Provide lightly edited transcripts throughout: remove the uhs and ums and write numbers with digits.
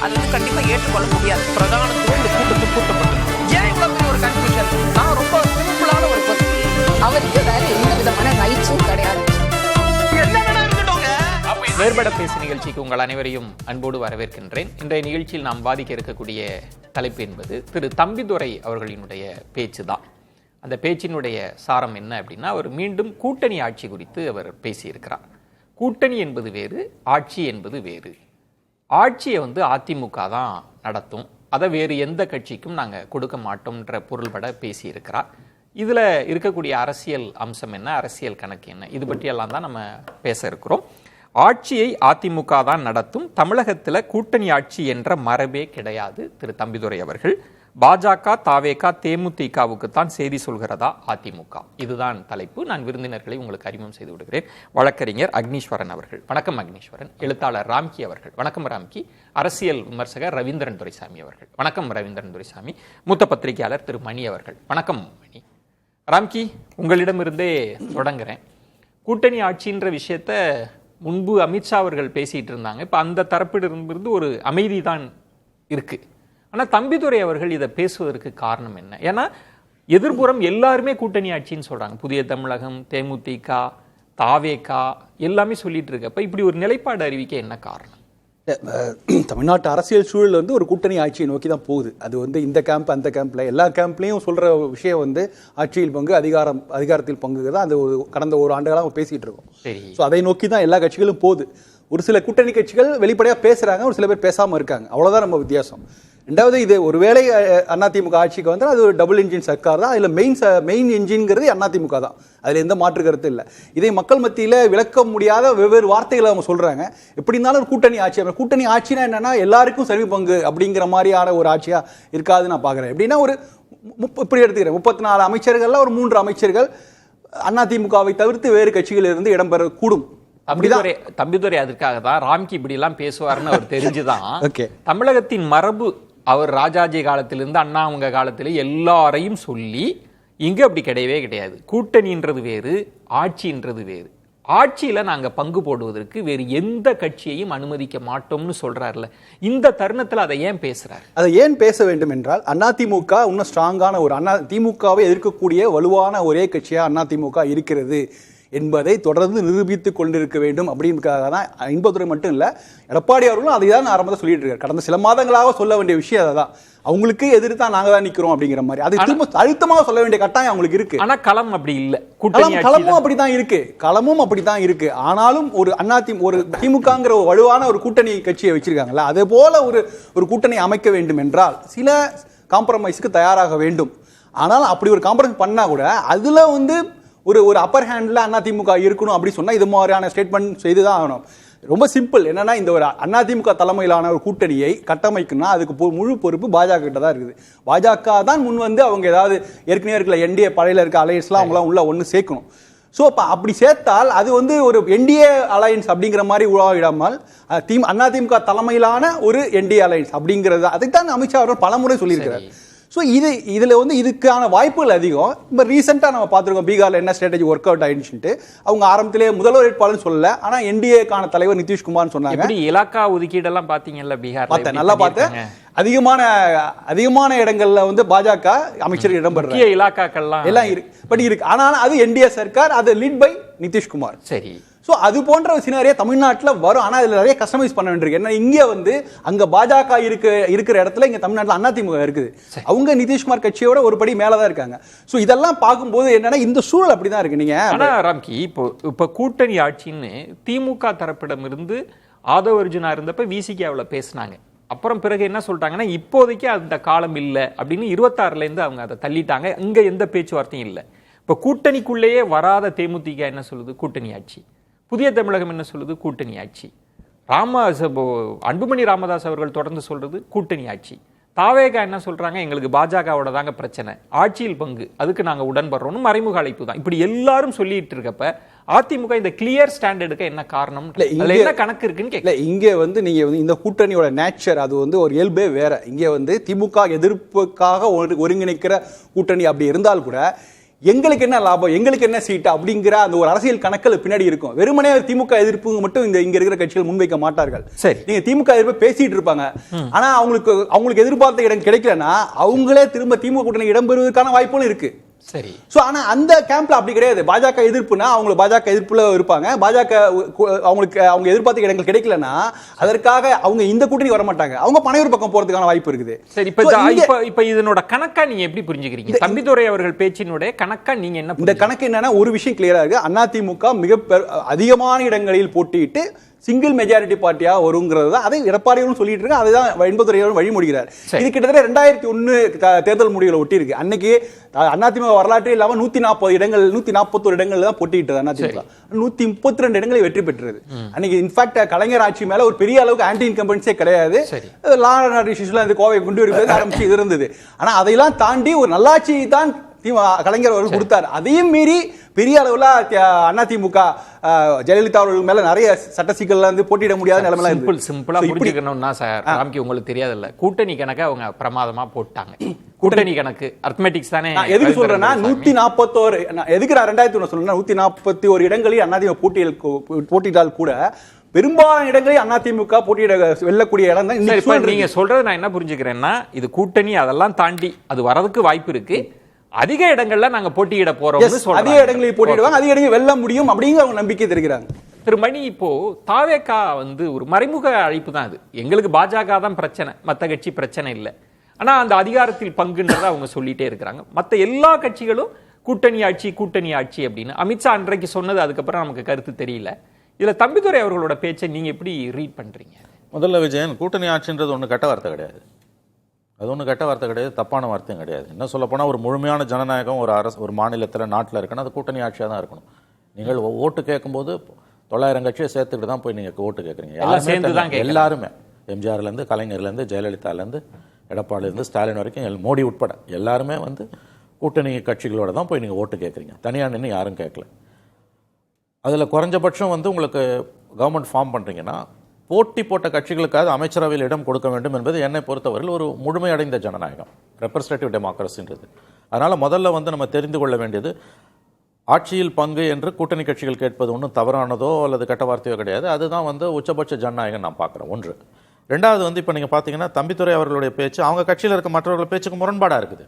அது வந்து கண்டிப்பா ஏற்றுக்கொள்ள முடியாது. பிரதானத்துவம் இந்த கூட்டத்துக்கு கூட்டப்பட்டது. ஏன் இவ்வளவு பெரிய ஒரு கன்ஃபியூஷன்? நான் ரொம்ப சிம்பிளான ஒரு பர்சன். அவருக்கு வேற எந்த விதமான ரைட்ஸும் கிடையாது. வேறுபட பேசு நிகழ்ச்சிக்கு உங்கள் அனைவரையும் அன்போடு வரவேற்கின்றேன். இன்றைய நிகழ்ச்சியில் நாம் வாதிக்க இருக்கக்கூடிய தலைப்பு என்பது திரு தம்பிதுரை அவர்களினுடைய பேச்சு தான். அந்த பேச்சினுடைய சாரம் என்ன அப்படின்னா, அவர் மீண்டும் கூட்டணி ஆட்சி குறித்து அவர் பேசியிருக்கிறார். கூட்டணி என்பது வேறு, ஆட்சி என்பது வேறு. ஆட்சியை அதிமுக தான் நடத்தும், அதை வேறு எந்த கட்சிக்கும் நாங்கள் கொடுக்க மாட்டோம்ன்ற பொருள்பட பேசியிருக்கிறார். இதில் இருக்கக்கூடிய அரசியல் அம்சம் என்ன, அரசியல் கணக்கு என்ன, இது பற்றியெல்லாம் தான் நம்ம பேச இருக்கிறோம். ஆட்சியை அதிமுக தான் நடத்தும், தமிழகத்தில் கூட்டணி ஆட்சி என்ற மரபே கிடையாது திரு தம்பிதுரை அவர்கள். பாஜக, தாவேகா, தேமுதிகவுக்கு தான் செய்தி சொல்கிறதா அதிமுக? இதுதான் தலைப்பு. நான் விருந்தினர்களை உங்களுக்கு அறிமுகம் செய்து விடுகிறேன். வழக்கறிஞர் அக்னீஸ்வரன் அவர்கள், வணக்கம் அக்னீஸ்வரன். எழுத்தாளர் ராம்கி அவர்கள், வணக்கம் ராம்கி. அரசியல் விமர்சகர் ரவீந்திரன் துரைசாமி அவர்கள், வணக்கம் ரவீந்திரன் துரைசாமி. மூத்த பத்திரிகையாளர் திரு மணி அவர்கள், வணக்கம் மணி. ராம்கி, உங்களிடமிருந்தே தொடங்குறேன். கூட்டணி ஆட்சின்ற விஷயத்த முன்பு அமித்ஷா அவர்கள் பேசிட்டு இருந்தாங்க. இப்போ அந்த தரப்பிலிருந்து ஒரு அமைதி தான் இருக்கு. ஆனால் தம்பிதுரை அவர்கள் இதை பேசுவதற்கு காரணம் என்ன? ஏன்னா எதிர்ப்புறம் எல்லாருமே கூட்டணி ஆட்சின்னு சொல்றாங்க. புதிய தமிழகம், தேமுதிக, தாவேகா எல்லாமே சொல்லிட்டு இருக்கு. அப்ப இப்படி ஒரு நிலைப்பாடு அறிவிக்க என்ன காரணம்? தமிழ்நாட்டு அரசியல் சூழல் ஒரு கூட்டணி ஆட்சியை நோக்கி தான் போகுது. அது இந்த கேம்ப் அந்த கேம்ப்ல எல்லா கேம்ப்லையும் சொல்ற விஷயம் ஆட்சியில் பங்கு, அதிகாரத்தில் பங்கு தான். அது கடந்த ஒரு ஆண்டுகளாக பேசிட்டு இருக்கோம். ஸோ அதை நோக்கி தான் எல்லா கட்சிகளும் போகுது. ஒரு சில கூட்டணி கட்சிகள் வெளிப்படையாக பேசுறாங்க, ஒரு சில பேர் பேசாமல் இருக்காங்க. அவ்வளோதான் நம்ம வித்தியாசம். ரெண்டாவது, இது ஒருவேளை அதிமுக ஆட்சிக்கு வந்தால் அது ஒரு டபுள் இன்ஜின் சர்க்கார் தான். அதில் மெயின் இன்ஜின்ங்கிறது அதிமுக தான். அதில் எந்த மாற்று கருத்து இல்லை. இதை மக்கள் மத்தியில் விளக்க முடியாத வெவ்வேறு வார்த்தைகளை அவங்க சொல்கிறாங்க. எப்படி இருந்தாலும் ஒரு கூட்டணி ஆட்சி, கூட்டணி ஆட்சினா என்னன்னா எல்லாருக்கும் சரி பங்கு அப்படிங்கிற மாதிரியான ஒரு ஆட்சியாக இருக்காது நான் பார்க்குறேன். எப்படின்னா ஒரு இப்படி எடுத்துக்கிறேன், 34 அமைச்சர்கள்ல ஒரு 3 அமைச்சர்கள் அதிமுகவை தவிர்த்து வேறு கட்சிகளில் இருந்து இடம்பெறக்கூடும். தம்பிதுரை அதற்காக தான் ராம்கி இப்படி எல்லாம் பேசுவார்னு அவர் தெரிஞ்சுதான் தமிழகத்தின் மரபு, அவர் ராஜாஜி காலத்திலிருந்து அண்ணா அவங்க காலத்திலே எல்லாரையும் சொல்லி இங்க அப்படி கிடையவே கிடையாது. கூட்டணின்றது வேறு, ஆட்சின்றது வேறு. ஆட்சியில நாங்க பங்கு போடுவதற்கு வேறு எந்த கட்சியையும் அனுமதிக்க மாட்டோம்னு சொல்றாருல, இந்த தருணத்துல அதை ஏன் பேசுறாரு? அதை ஏன் பேச வேண்டும் என்றால், அதிமுக இன்னும் ஸ்ட்ராங்கான ஒரு திமுகவை எதிர்க்கக்கூடிய வலுவான ஒரே கட்சியா அதிமுக இருக்கிறது என்பதை தொடர்ந்து நிரூபித்துக் கொண்டிருக்க வேண்டும் அப்படின்றதுக்காக தான். இன்பதுரை மட்டும் இல்லை, எடப்பாடி அவர்களும் அதை தான் ஆரம்பத்தில் சொல்லிட்டு இருக்காரு. கடந்த சில மாதங்களாக சொல்ல வேண்டிய விஷயம் அதை தான். அவங்களுக்கு எதிர்த்து தான் நாங்க தான் நிக்கிறோம் அப்படிங்கிற மாதிரி அது திரும்ப அழுத்தமாக சொல்ல வேண்டிய கட்டாயம் அவங்களுக்கு இருக்கு. ஆனா களம் அப்படி இல்லை. களமும் அப்படிதான் இருக்கு, களமும் அப்படித்தான் இருக்கு. ஆனாலும் ஒரு திமுகங்கிற ஒரு வலுவான ஒரு கூட்டணி கட்சியை வச்சிருக்காங்கல்ல, அதே போல ஒரு கூட்டணி அமைக்க வேண்டும் என்றால் சில காம்ப்ரமைஸ்க்கு தயாராக வேண்டும். ஆனால் அப்படி ஒரு காம்ப்ரமைஸ் பண்ணா கூட அதுல ஒரு அப்பர் ஹேண்ட்ல அதிமுக இருக்கணும் அப்படி சொன்னா இது மாதிரியான ஸ்டேட்மெண்ட் செய்துதான் ஆகணும். ரொம்ப சிம்பிள். என்னன்னா, இந்த ஒரு அதிமுக தலைமையிலான ஒரு கூட்டணியை கட்டமைக்கணும்னா அதுக்கு முழு பொறுப்பு பாஜக கிட்ட தான் இருக்குது. பாஜக தான் முன் அவங்க ஏதாவது ஏற்கனவே இருக்கிற என்டிஏ பழையில இருக்க அலையன்ஸ்லாம் அவங்களாம் உள்ள ஒன்று சேர்க்கணும். ஸோ அப்படி சேர்த்தால் அது ஒரு என்டிஏ அலையன்ஸ் அப்படிங்கிற மாதிரி உருவாகிடாமல் அதிமுக தலைமையிலான ஒரு என்டிஏ அலையன்ஸ் அப்படிங்கிறது, அதைத்தான் அமித்ஷா அவர்கள் பலமுறை சொல்லியிருக்கிறார். ஸோ இதுல இதுக்கான வாய்ப்புகள் அதிகம். இப்போ ரீசெண்டாக நம்ம பார்த்துருக்கோம், பீகார்ல என்ன ஸ்ட்ராட்டஜி ஒர்க் அவுட் ஆயிடுச்சுட்டு. அவங்க ஆரம்பத்திலே முதல்வர் வேட்பாளர் சொல்லல, ஆனா என்டிஏக்கான தலைவர் நிதிஷ்குமார் சொன்னாங்க. இலாக்கா ஒதுக்கீடெல்லாம் பாத்தீங்கல்ல பீகார்? பார்த்தேன், நல்லா பார்த்தேன். அதிகமான இடங்கள்ல பாஜக அமைச்சர் இடம்பெற இலாக்காக்கள்லாம் எல்லாம் இருக்கு. ஆனாலும் அது என்டிஏ சர்க்கார், அது லீட் பை நிதிஷ்குமார். சரி. ஸோ அது போன்ற சினாரியா தமிழ்நாட்டில் வரும். ஆனால் இதில் நிறைய கஸ்டமைஸ் பண்ண வேண்டியிருக்கு. ஏன்னா இங்கே அங்கே பாஜக இருக்கிற இடத்துல இங்கே தமிழ்நாட்டில் அதிமுக இருக்குது. அவங்க நிதிஷ்குமார் கட்சியோட ஒரு படி மேலே தான் இருக்காங்க. ஸோ இதெல்லாம் பார்க்கும்போது என்னன்னா இந்த சூழல் அப்படி தான் இருக்கு. நீங்கள் ராம்கி, இப்போ கூட்டணி ஆட்சின்னு திமுக தரப்பிடமிருந்து ஆதவ அர்ஜுனா இருந்தப்ப விசிகாவில் பேசினாங்க. அப்புறம் பிறகு என்ன சொல்லிட்டாங்கன்னா, இப்போதைக்கு அந்த காலம் இல்லை அப்படின்னு 26லேருந்து அவங்க அதை தள்ளிட்டாங்க. இங்கே எந்த பேச்சுவார்த்தையும் இல்லை. இப்போ கூட்டணிக்குள்ளேயே வராத தேமுதிக என்ன சொல்லுது? கூட்டணி ஆட்சி. புதிய தமிழகம் என்ன சொல்லுது? கூட்டணி ஆட்சி. அன்புமணி ராமதாஸ் அவர்கள் தொடர்ந்து சொல்றது கூட்டணி ஆட்சி. தாவேகா என்ன சொல்றாங்க? எங்களுக்கு பாஜகவோட தாங்க பிரச்சனை, ஆட்சியில் பங்கு, அதுக்கு நாங்க உடன்படுறோம், மறைமுக அழைப்பு தான். இப்படி எல்லாரும் சொல்லிட்டு இருக்கப்ப அதிமுக இந்த கிளியர் ஸ்டாண்ட் எடுக்க என்ன காரணம்? என்ன கணக்கு இருக்குன்னு கேட்கல. இங்க நீங்க இந்த கூட்டணியோட நேச்சர் அது ஒரு இயல்பே வேற. இங்க திமுக எதிர்ப்புக்காக ஒருங்கிணைக்கிற கூட்டணி அப்படி இருந்தால் கூட எங்களுக்கு என்ன லாபம், எங்களுக்கு என்ன சீட்டு அப்படிங்கிற அந்த ஒரு அரசியல் கணக்கில் பின்னாடி இருக்கும். வெறுமனே திமுக எதிர்ப்பு மட்டும் இங்க இருக்கிற கட்சிகள் முன்வைக்க மாட்டார்கள். சரி, நீங்க திமுக எதிர்ப்பு பேசிட்டு இருப்பாங்க, ஆனா அவங்களுக்கு எதிர்பார்த்த இடம் கிடைக்கலன்னா அவங்களே திரும்ப திமுக கூட்டணி இடம் பெறுவதற்கான வாய்ப்புகளும் இருக்கு. சரி. சோ ஆனா அந்த கேம்ப்ல அப்படி கிடையாது. பாஜக எதிர்ப்புனா அவங்க பாஜக எதிர்ப்புல இருப்பாங்க. பாஜக அவங்களுக்கு அவங்க எதிர்பார்த்த இடங்கள் கிடைக்கலன்னா அதற்காக அவங்க இந்த கூட்டணி வர மாட்டாங்க. அவங்க பனையூர் பக்கம் போறதுக்கான வாய்ப்பு இருக்குது. சரி, இப்ப இதனோட கணக்கா நீங்க எப்படி புரிஞ்சுக்கிறீங்க? தம்பிதுரை அவர்கள் பேச்சினுடைய கணக்கா நீங்க என்ன? இந்த கணக்கு என்னன்னா, ஒரு விஷயம் கிளியரா இருக்கு. அதிமுக மிக அதிகமான இடங்களில் போட்டியிட்டு சிங்கிள் மெஜாரிட்டி பார்ட்டியா வருங்கிறது தான். அதை எடப்பாடியும் சொல்லிட்டு இருக்கு. அதுதான் என்பதுரையோடு வழிமொழிகிறார். இது கிட்டத்தட்ட 2001 தேர்தல் முடிவுகளை ஒட்டி இருக்கு. அன்னைக்கு அதிமுக வரலாற்றே இல்லாம 140 இடங்கள் 141 இடங்கள் தான் போட்டியிட்டது. அதிமுக 132 இடங்களை வெற்றி பெற்றது. அன்னைக்கு இன்ஃபேக்ட் கலைஞர் ஆட்சி மேல ஒரு பெரிய அளவுக்கு ஆன்டி இன்கம்பன்ஸே கிடையாது. லா அண்ட் ஆர்டர் இஷ்யூஸ்ல இந்த கோவை குண்டு வெடிப்பது ஆரம்பிச்சு இது இருந்தது. ஆனா அதையெல்லாம் தாண்டி ஒரு நல்லாட்சியை தான் கலைஞர் அவர்கள் கொடுத்தார். அதையும் மீறி பெரிய அளவுல அதிமுக ஜெயலலிதா அவர்கள் மேல நிறைய சட்ட சிக்கல்ல இருந்து போட்டியிட முடியாத நிலைமையில இருக்கு. சிம்பிளா புரிஞ்சுக்கணும்னா சார், ராம்கி உங்களுக்கு தெரியாதுல்ல, கூட்டணி கணக்கு அவங்க பிரமாதமா போட்டாங்க. கூட்டணி கணக்கு அரித்மெட்டிக்ஸ் தானே. எதுக்கு சொல்றேன்னா 141 எதுக்கு நான் 2001 சொல்றேன்னா 141 இடங்களில் அதிமுக போட்டியிட்டால் கூட பெரும்பாலான இடங்களில் அதிமுக போட்டியிட வெல்லக்கூடிய இடம் தான். நீங்க சொல்றது நான் என்ன புரிஞ்சுக்கிறேன்னா, இது கூட்டணி அதெல்லாம் தாண்டி அது வரதுக்கு வாய்ப்பு இருக்கு. அதிக இடங்கள்ல நாங்க போட்டியிட போறோம். அதிக இடங்களில் போட்டியிடுவாங்க, அதிக இடங்களில் வெல்ல முடியும் அப்படிங்கிற அவங்க நம்பிக்கை தெரிவிக்கிறாங்க. திரு மணி, இப்போ தாவேகா ஒரு மறைமுக அழைப்பு தான். அது எங்களுக்கு பாஜக தான் பிரச்சனை, மற்ற கட்சி பிரச்சனை இல்லை. ஆனா அந்த அதிகாரத்தில் பங்குன்றதை அவங்க சொல்லிட்டே இருக்கிறாங்க. மற்ற எல்லா கட்சிகளும் கூட்டணி ஆட்சி அப்படின்னு அமித்ஷா அன்றைக்கு சொன்னது. அதுக்கப்புறம் நமக்கு கருத்து தெரியல. இதுல தம்பிதுரை அவர்களோட பேச்சை நீங்க எப்படி ரீட் பண்றீங்க? முதல்ல விஜயன், கூட்டணி ஆட்சின்றது ஒண்ணு கெட்ட வார்த்தை கிடையாது. அது ஒன்றும் கெட்ட வார்த்தை கிடையாது, தப்பான வார்த்தையும் கிடையாது. என்ன சொல்ல போனால் ஒரு முழுமையான ஜனநாயகம் ஒரு மாநிலத்தில் நாட்டில் இருக்குன்னா அது கூட்டணி ஆட்சியாக தான் இருக்கணும். நீங்கள் ஓட்டு கேட்கும்போது 900 கட்சியை சேர்த்துக்கிட்டு தான் போய் நீங்கள் ஓட்டு கேட்குறீங்க. எல்லாருமே எம்ஜிஆர்லேருந்து கலைஞர்லேருந்து ஜெயலலிதாலேருந்து எடப்பாடிலேருந்து ஸ்டாலின் வரைக்கும் மோடி உட்பட எல்லாருமே கூட்டணி கட்சிகளோட தான் போய் நீங்கள் ஓட்டு கேட்குறீங்க. தனியாக நின்று யாரும் கேட்கல. அதில் குறைஞ்சபட்சம் உங்களுக்கு கவர்மெண்ட் ஃபார்ம் பண்ணுறீங்கன்னா போட்டி போட்ட கட்சிகளுக்காக அமைச்சரவையில் இடம் கொடுக்க வேண்டும் என்பது என்னை பொறுத்தவரையில் ஒரு முழுமையடைந்த ஜனநாயகம், ரெப்ரஸன்டேட்டிவ் டெமோக்ரஸின்றது. அதனால் முதல்ல நம்ம தெரிந்து கொள்ள வேண்டியது, ஆட்சியில் பங்கு என்று கூட்டணி கட்சிகள் கேட்பது ஒன்றும் தவறானதோ அல்லது கெட்ட வார்த்தையோ கிடையாது. அதுதான் உச்சபட்ச ஜனநாயகம் நான் பார்க்குறேன். ஒன்று. ரெண்டாவது இப்போ நீங்கள் பார்த்தீங்கன்னா தம்பிதுரை அவர்களுடைய பேச்சு அவங்க கட்சியில் இருக்க மற்றவர்கள் பேச்சுக்கு முரண்பாடாக இருக்குது.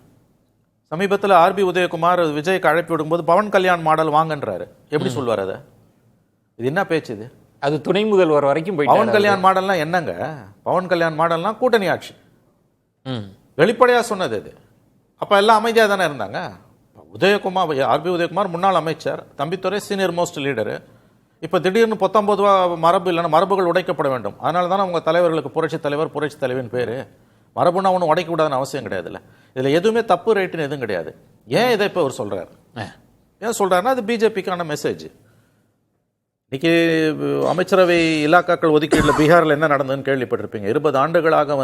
சமீபத்தில் ஆர்பி உதயகுமார் விஜய்க்கு அழைப்பு விடும்போது பவன் கல்யாண் மாடல் வாங்கன்றாரு. எப்படி சொல்வார் அதை? இது என்ன பேச்சு இது? அது துணை முதல்வர் வரைக்கும் போய் பவன் கல்யாண் மாடல்னா என்னங்க? பவன் கல்யாண் மாடல்னா கூட்டணி ஆட்சி வெளிப்படையாக சொன்னது இது. அப்போ எல்லாம் அமைதியாக தானே இருந்தாங்க. உதயகுமார், ஆர்பி உதயகுமார் முன்னாள் அமைச்சர், தம்பித்துறை சீனியர் மோஸ்ட் லீடரு. இப்போ திடீர்னு 19 மரபு இல்லைன்னா மரபுகள் உடைக்கப்பட வேண்டும். அதனால தானே உங்கள் தலைவர்களுக்கு புரட்சி தலைவன் பேர். மரபுனா ஒன்றும் உடைக்கக்கூடாதுன்னு அவசியம் கிடையாதுல்ல. இதில் எதுவுமே தப்பு ரைட்டுன்னு எதுவும் கிடையாது. ஏன் இதை இப்போ அவர் சொல்கிறார்? ஏன் சொல்கிறாருன்னா அது பிஜேபிக்கான மெசேஜ். இன்னைக்கு அமைச்சரவை இலாக்காக்கள் ஒதுக்கீட்டில் பீகாரில் என்ன நடந்ததுன்னு கேள்விப்பட்டிருப்பீங்க. 20 ஆண்டுகளாக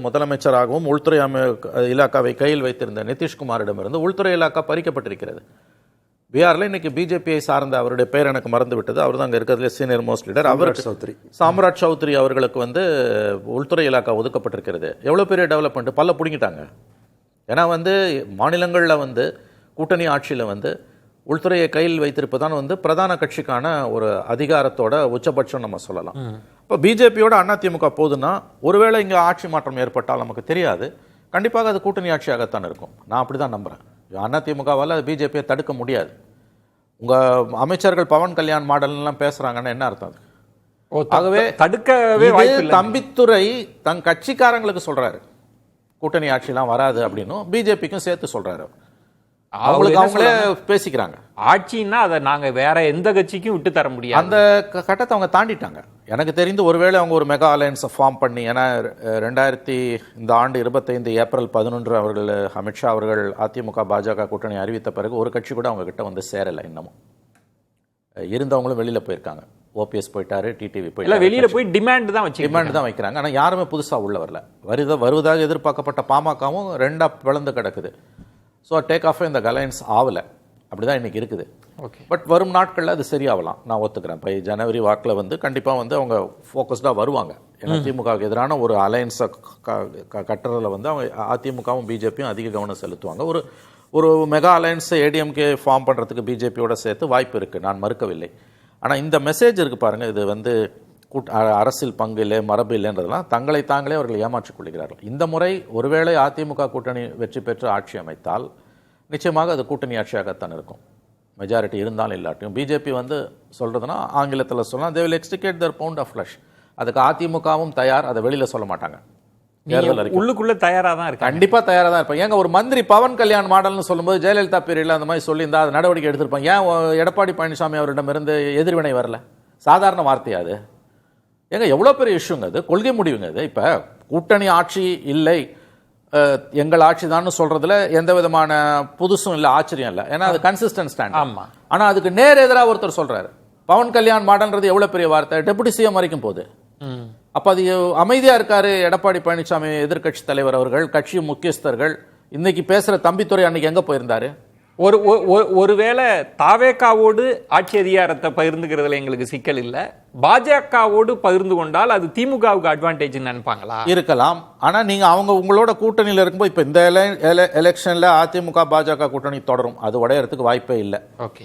முதலமைச்சராகவும் உள்துறை இலாக்காவை கையில் வைத்திருந்த நிதிஷ்குமாரிடமிருந்து உள்துறை இலாக்கா பறிக்கப்பட்டிருக்கிறது. பீகாரில் இன்னைக்கு பிஜேபியை சார்ந்த அவருடைய பெயர் எனக்கு மறந்து விட்டது. அவர் தான் அங்கே இருக்கிறதுல senior most leader. Samrat Chowdhury அவர்களுக்கு உள்துறை இலாக்கா ஒதுக்கப்பட்டிருக்கிறது. எவ்வளோ பெரிய டெவலப்மெண்ட், பல்ல பிடிங்கிட்டாங்க. ஏன்னா மாநிலங்களில் கூட்டணி ஆட்சியில் உள்துறையை கையில் வைத்திருப்பதான் பிரதான கட்சிக்கான ஒரு அதிகாரத்தோட உச்சபட்சம் நம்ம சொல்லலாம். இப்போ பிஜேபியோட அதிமுக போதுன்னா ஒருவேளை இங்கே ஆட்சி மாற்றம் ஏற்பட்டால் நமக்கு தெரியாது. கண்டிப்பாக அது கூட்டணி ஆட்சியாகத்தான் இருக்கும். நான் அப்படி தான் நம்புகிறேன். அதிமுகவால் பிஜேபியை தடுக்க முடியாது. உங்கள் அமைச்சர்கள் பவன் கல்யாண் மாடல்லாம் பேசுகிறாங்கன்னு என்ன அர்த்தம்? ஆகவே தடுக்கவே தம்பித்துறை தன் கட்சிக்காரங்களுக்கு சொல்கிறாரு கூட்டணி ஆட்சிலாம் வராது அப்படின்னு, பிஜேபிக்கும் சேர்த்து சொல்கிறாரு. அவங்களே பேசிக்கிறாங்க. ஆட்சின்னா அதை நாங்க வேற எந்த கட்சிக்கும் விட்டு தர முடியாது. அந்த கட்டத்தை அவங்க தாண்டிட்டாங்க. எனக்கு தெரிந்து ஒருவேளை அவங்க ஒரு மெகா அலையன்ஸை ஃபார்ம் பண்ணி, ஏன்னா இந்த ஆண்டு 25 ஏப்ரல் 11 அவர்கள் அமித்ஷா அவர்கள் அதிமுக பாஜக கூட்டணி அறிவித்த பிறகு ஒரு கட்சி கூட அவங்க கிட்ட சேரலை. இன்னமும் இருந்தவங்களும் வெளியில போயிருக்காங்க. ஓபிஎஸ் போயிட்டாரு, டிடிவி போயிட்டாரு. வெளியில போய் டிமாண்ட் தான் வைக்கிறாங்க. ஆனால் யாருமே புதுசா உள்ள வரல. வருவதாக எதிர்பார்க்கப்பட்ட பாமகவும் 2ஆ பிளந்து கிடக்குது. ஸோ டேக் ஆஃப் இந்த அலையன்ஸ் ஆகலை. அப்படி தான் இன்றைக்கி இருக்குது. பட் வரும் நாட்களில் அது சரியாகலாம், நான் ஒத்துக்கிறேன். இப்போ ஜனவரி வாக்கில் கண்டிப்பாக அவங்க ஃபோக்கஸ்டாக வருவாங்க. ஏன்னா திமுகவுக்கு எதிரான ஒரு அலையன்ஸை கட்டுறதுல அவங்க அதிமுகவும் பிஜேபியும் அதிக கவனம் செலுத்துவாங்க. ஒரு மெகா அலையன்ஸ் ஏடிஎம்கே ஃபார்ம் பண்ணுறதுக்கு பிஜேபியோட சேர்த்து வாய்ப்பு இருக்குது, நான் மறுக்கவில்லை. ஆனால் இந்த மெசேஜ் இருக்குது பாருங்கள், இது வந்து அரசியல் பங்கு இல்லை, மரபு இல்லைன்றதெல்லாம் தங்களை தாங்களே அவர்கள் ஏமாற்றிக் கொள்கிறார்கள். இந்த முறை ஒருவேளை அதிமுக கூட்டணி வெற்றி பெற்று ஆட்சி அமைத்தால் நிச்சயமாக அது கூட்டணி ஆட்சியாகத்தான் இருக்கும், மெஜாரிட்டி இருந்தாலும் இல்லாட்டியும். பிஜேபி வந்து சொல்கிறதுனா ஆங்கிலத்தில் சொல்லலாம், they will extricate their pound of flesh. அதுக்கு அதிமுகவும் தயார், அதை வெளியில் சொல்ல மாட்டாங்க. உள்ளுக்குள்ள தயாராக தான் இருக்கு, கண்டிப்பாக தயாராக தான் இருப்பாங்க. ஏங்க ஒரு மந்திரி பவன் கல்யாண் மாடல்னு சொல்லும்போது ஜெயலலிதா பீரியடில் அந்த மாதிரி சொல்லியிருந்தா அது நடவடிக்கை எடுத்திருப்பாங்க. ஏன் எடப்பாடி பழனிசாமி அவரிடமிருந்து எதிர்வினை வரல? சாதாரண வார்த்தையா அது? ஏங்க எவ்வளோ பெரிய இஷ்யூங்க அது, கொள்கை முடிவுங்க அது. இப்போ கூட்டணி ஆட்சி இல்லை, எங்கள் ஆட்சி தான் சொல்றதுல எந்த விதமான புதுசும் இல்லை, ஆச்சரியம் இல்லை. ஏன்னா அது கன்சிஸ்டன்ட் ஸ்டாண்ட். ஆமா. ஆனால் அதுக்கு நேர் எதிராக ஒருத்தர் சொல்றாரு பவன் கல்யாண் மாடல்ன்றது எவ்வளவு பெரிய வார்த்தை, டெபுட்டி சிஎம் வரைக்கும் போகுது. அப்ப அது அமைதியா இருக்காரு எடப்பாடி பழனிசாமி எதிர்கட்சி தலைவர் அவர்கள், கட்சி முக்கியஸ்தர்கள். இன்னைக்கு பேசுற தம்பித்துறை அன்னைக்கு எங்க போயிருந்தாரு? ஒருவேளை தாவேகாவோடு ஆட்சி அதிகாரத்தை பகிர்ந்துக்கிறதுல எங்களுக்கு சிக்கல் இல்ல, பாஜகவோடு பகிர்ந்து கொண்டால் அது திமுகவுக்கு அட்வான்டேஜ் நினைப்பாங்களா? இருக்கலாம். ஆனா நீங்க அவங்க உங்களோட கூட்டணியில இருக்கும்போது இப்ப இந்த எலெக்ஷன்ல அதிமுக பாஜக கூட்டணி தொடரும், அது உடையறதுக்கு வாய்ப்பே இல்லை.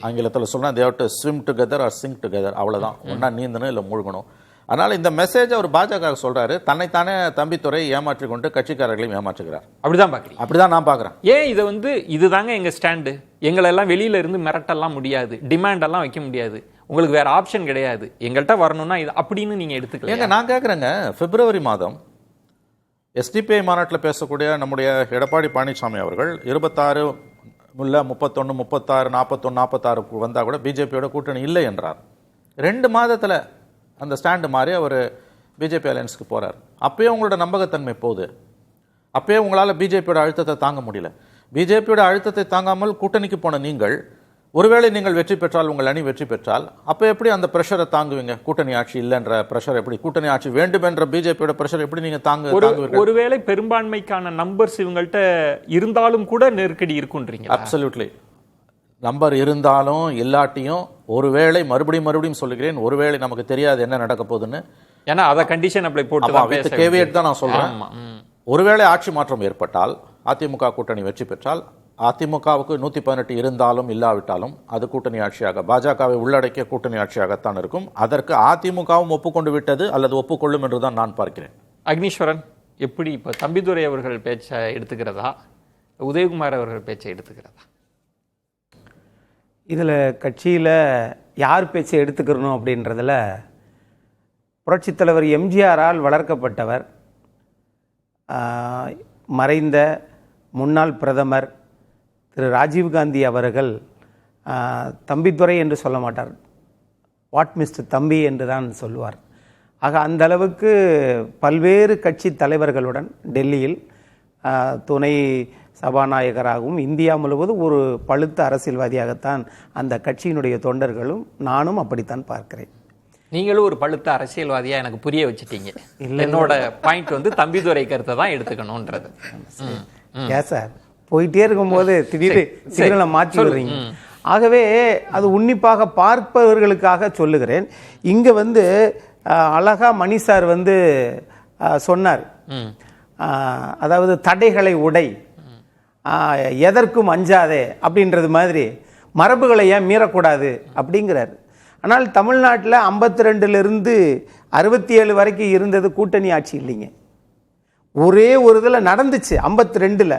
ஆங்கிலத்தில் சொன்னா they have to swim together or sink together, அவ்வளவுதான். ஒன்னா நீந்தணும் இல்ல மூழ்கணும். அதனால இந்த மெசேஜ் அவர் பாஜக சொல்றாரு, தன்னைத்தானே தம்பித்துறை ஏமாற்றி கொண்டு கட்சிக்காரர்களையும் ஏமாற்றுகிறார். அப்படிதான் பாக்குறீங்க? அப்படிதான் நான் பாக்குறேன். ஏன் இதை வந்து இதுதாங்க எங்க ஸ்டாண்டு, எங்களை எல்லாம் வெளியில இருந்து மிரட்டெல்லாம் முடியாது, டிமாண்ட் எல்லாம் வைக்க முடியாது, உங்களுக்கு வேற ஆப்ஷன் கிடையாது, எங்கள்கிட்ட வரணும்னா இது அப்படின்னு நீங்க எடுத்துக்கலாம். ஏங்க நான் கேட்குறேங்க, பிப்ரவரி மாதம் எஸ்டிபிஐ மாநாட்டில் பேசக்கூடிய நம்முடைய எடப்பாடி பழனிசாமி அவர்கள் 26 31 36 41 46 வந்தா கூட பிஜேபியோட கூட்டணி இல்லை என்றார். 2 மாதத்துல அந்த ஸ்டாண்டு மாறி அவர் பிஜேபி அலையன்ஸ்க்கு போறார். அப்பயே உங்களோட நம்பகத்தன்மை போகுது, அப்பயே உங்களால் பிஜேபியோட அழுத்தத்தை தாங்க முடியல. பிஜேபியோட அழுத்தத்தை தாங்காமல் கூட்டணிக்கு போன நீங்கள், ஒருவேளை நீங்கள் வெற்றி பெற்றால், உங்கள் அணி வெற்றி பெற்றால், அப்போ எப்படி அந்த பிரஷரை தாங்குவீங்க? கூட்டணி ஆட்சி இல்லைன்ற பிரஷர் எப்படி, கூட்டணி ஆட்சி வேண்டும் என்ற பிஜேபியோட பிரஷர் எப்படி நீங்க தாங்குவீங்க? ஒருவேளை பெரும்பான்மைக்கான நம்பர்ஸ் இவங்கள்ட்ட இருந்தாலும் கூட நெருக்கடி இருக்குன்றீங்க? அப்சல்யூட்லி. நம்பர் இருந்தாலும் இல்லாட்டியும், ஒருவேளை மறுபடியும் சொல்லுகிறேன், ஒருவேளை நமக்கு தெரியாது என்ன நடக்க போகுதுன்னு. ஏன்னா அத கண்டிஷன் அப்ளை போட்டு கேவியட் தான் நான் சொல்றேன். ஒருவேளை ஆட்சி மாற்றம் ஏற்பட்டால், அதிமுக கூட்டணி வெற்றி பெற்றால், அதிமுகவுக்கு 118 இருந்தாலும் இல்லாவிட்டாலும் அது கூட்டணி ஆட்சியாக, பாஜகவை உள்ளடக்கிய கூட்டணி ஆட்சியாகத்தான் இருக்கும். அதற்கு அதிமுகவும் ஒப்புக்கொண்டு விட்டது அல்லது ஒப்புக்கொள்ளும் என்றுதான் நான் பார்க்கிறேன். அக்னீஸ்வரன் எப்படி இப்ப தம்பிதுரை அவர்கள் பேச்சை எடுத்துக்கிறதா, உதயகுமார் அவர்கள் பேச்சை எடுத்துக்கிறதா? இதில் கட்சியில் யார் பேச்சை எடுத்துக்கிறணும் அப்படின்றதில் புரட்சித் தலைவர் எம்ஜிஆரால் வளர்க்கப்பட்டவர், மறைந்த முன்னாள் பிரதமர் திரு ராஜீவ்காந்தி அவர்கள் தம்பித்துரை என்று சொல்ல மாட்டார், வாட் மிஸ்டர் தம்பி என்று தான் சொல்லுவார். ஆக அந்த அளவுக்கு பல்வேறு கட்சி தலைவர்களுடன் டெல்லியில் துணை சபாநாயகராகவும் இந்தியா முழுவதும் ஒரு பழுத்த அரசியல்வாதியாகத்தான் அந்த கட்சியினுடைய தொண்டர்களும் நானும் அப்படித்தான் பார்க்கிறேன். நீங்களும் ஒரு பழுத்த அரசியல்வாதியா எனக்கு புரிய வச்சுட்டீங்க. என்னோட பாயிண்ட் வந்து தம்பிதுரை கருத்தை தான் எடுத்துக்கணும்ன்றது. ஏன் சார் போயிட்டே இருக்கும்போது திடீர்னு சிக்னலை மாற்றி விடுறீங்க? ஆகவே அது உன்னிப்பாக பார்ப்பவர்களுக்காக சொல்லுகிறேன். இங்க வந்து அழகா மணி சார் வந்து சொன்னார், அதாவது தடைகளை உடை, எதற்கும் அஞ்சாதே அப்படின்றது மாதிரி மரபுகளை ஏன் மீறக்கூடாது அப்படிங்கிறார். ஆனால் தமிழ்நாட்டில் 52லிருந்து 67 வரைக்கும் இருந்தது கூட்டணி ஆட்சி இல்லைங்க. ஒரே ஒரு இதில் நடந்துச்சு 52ல்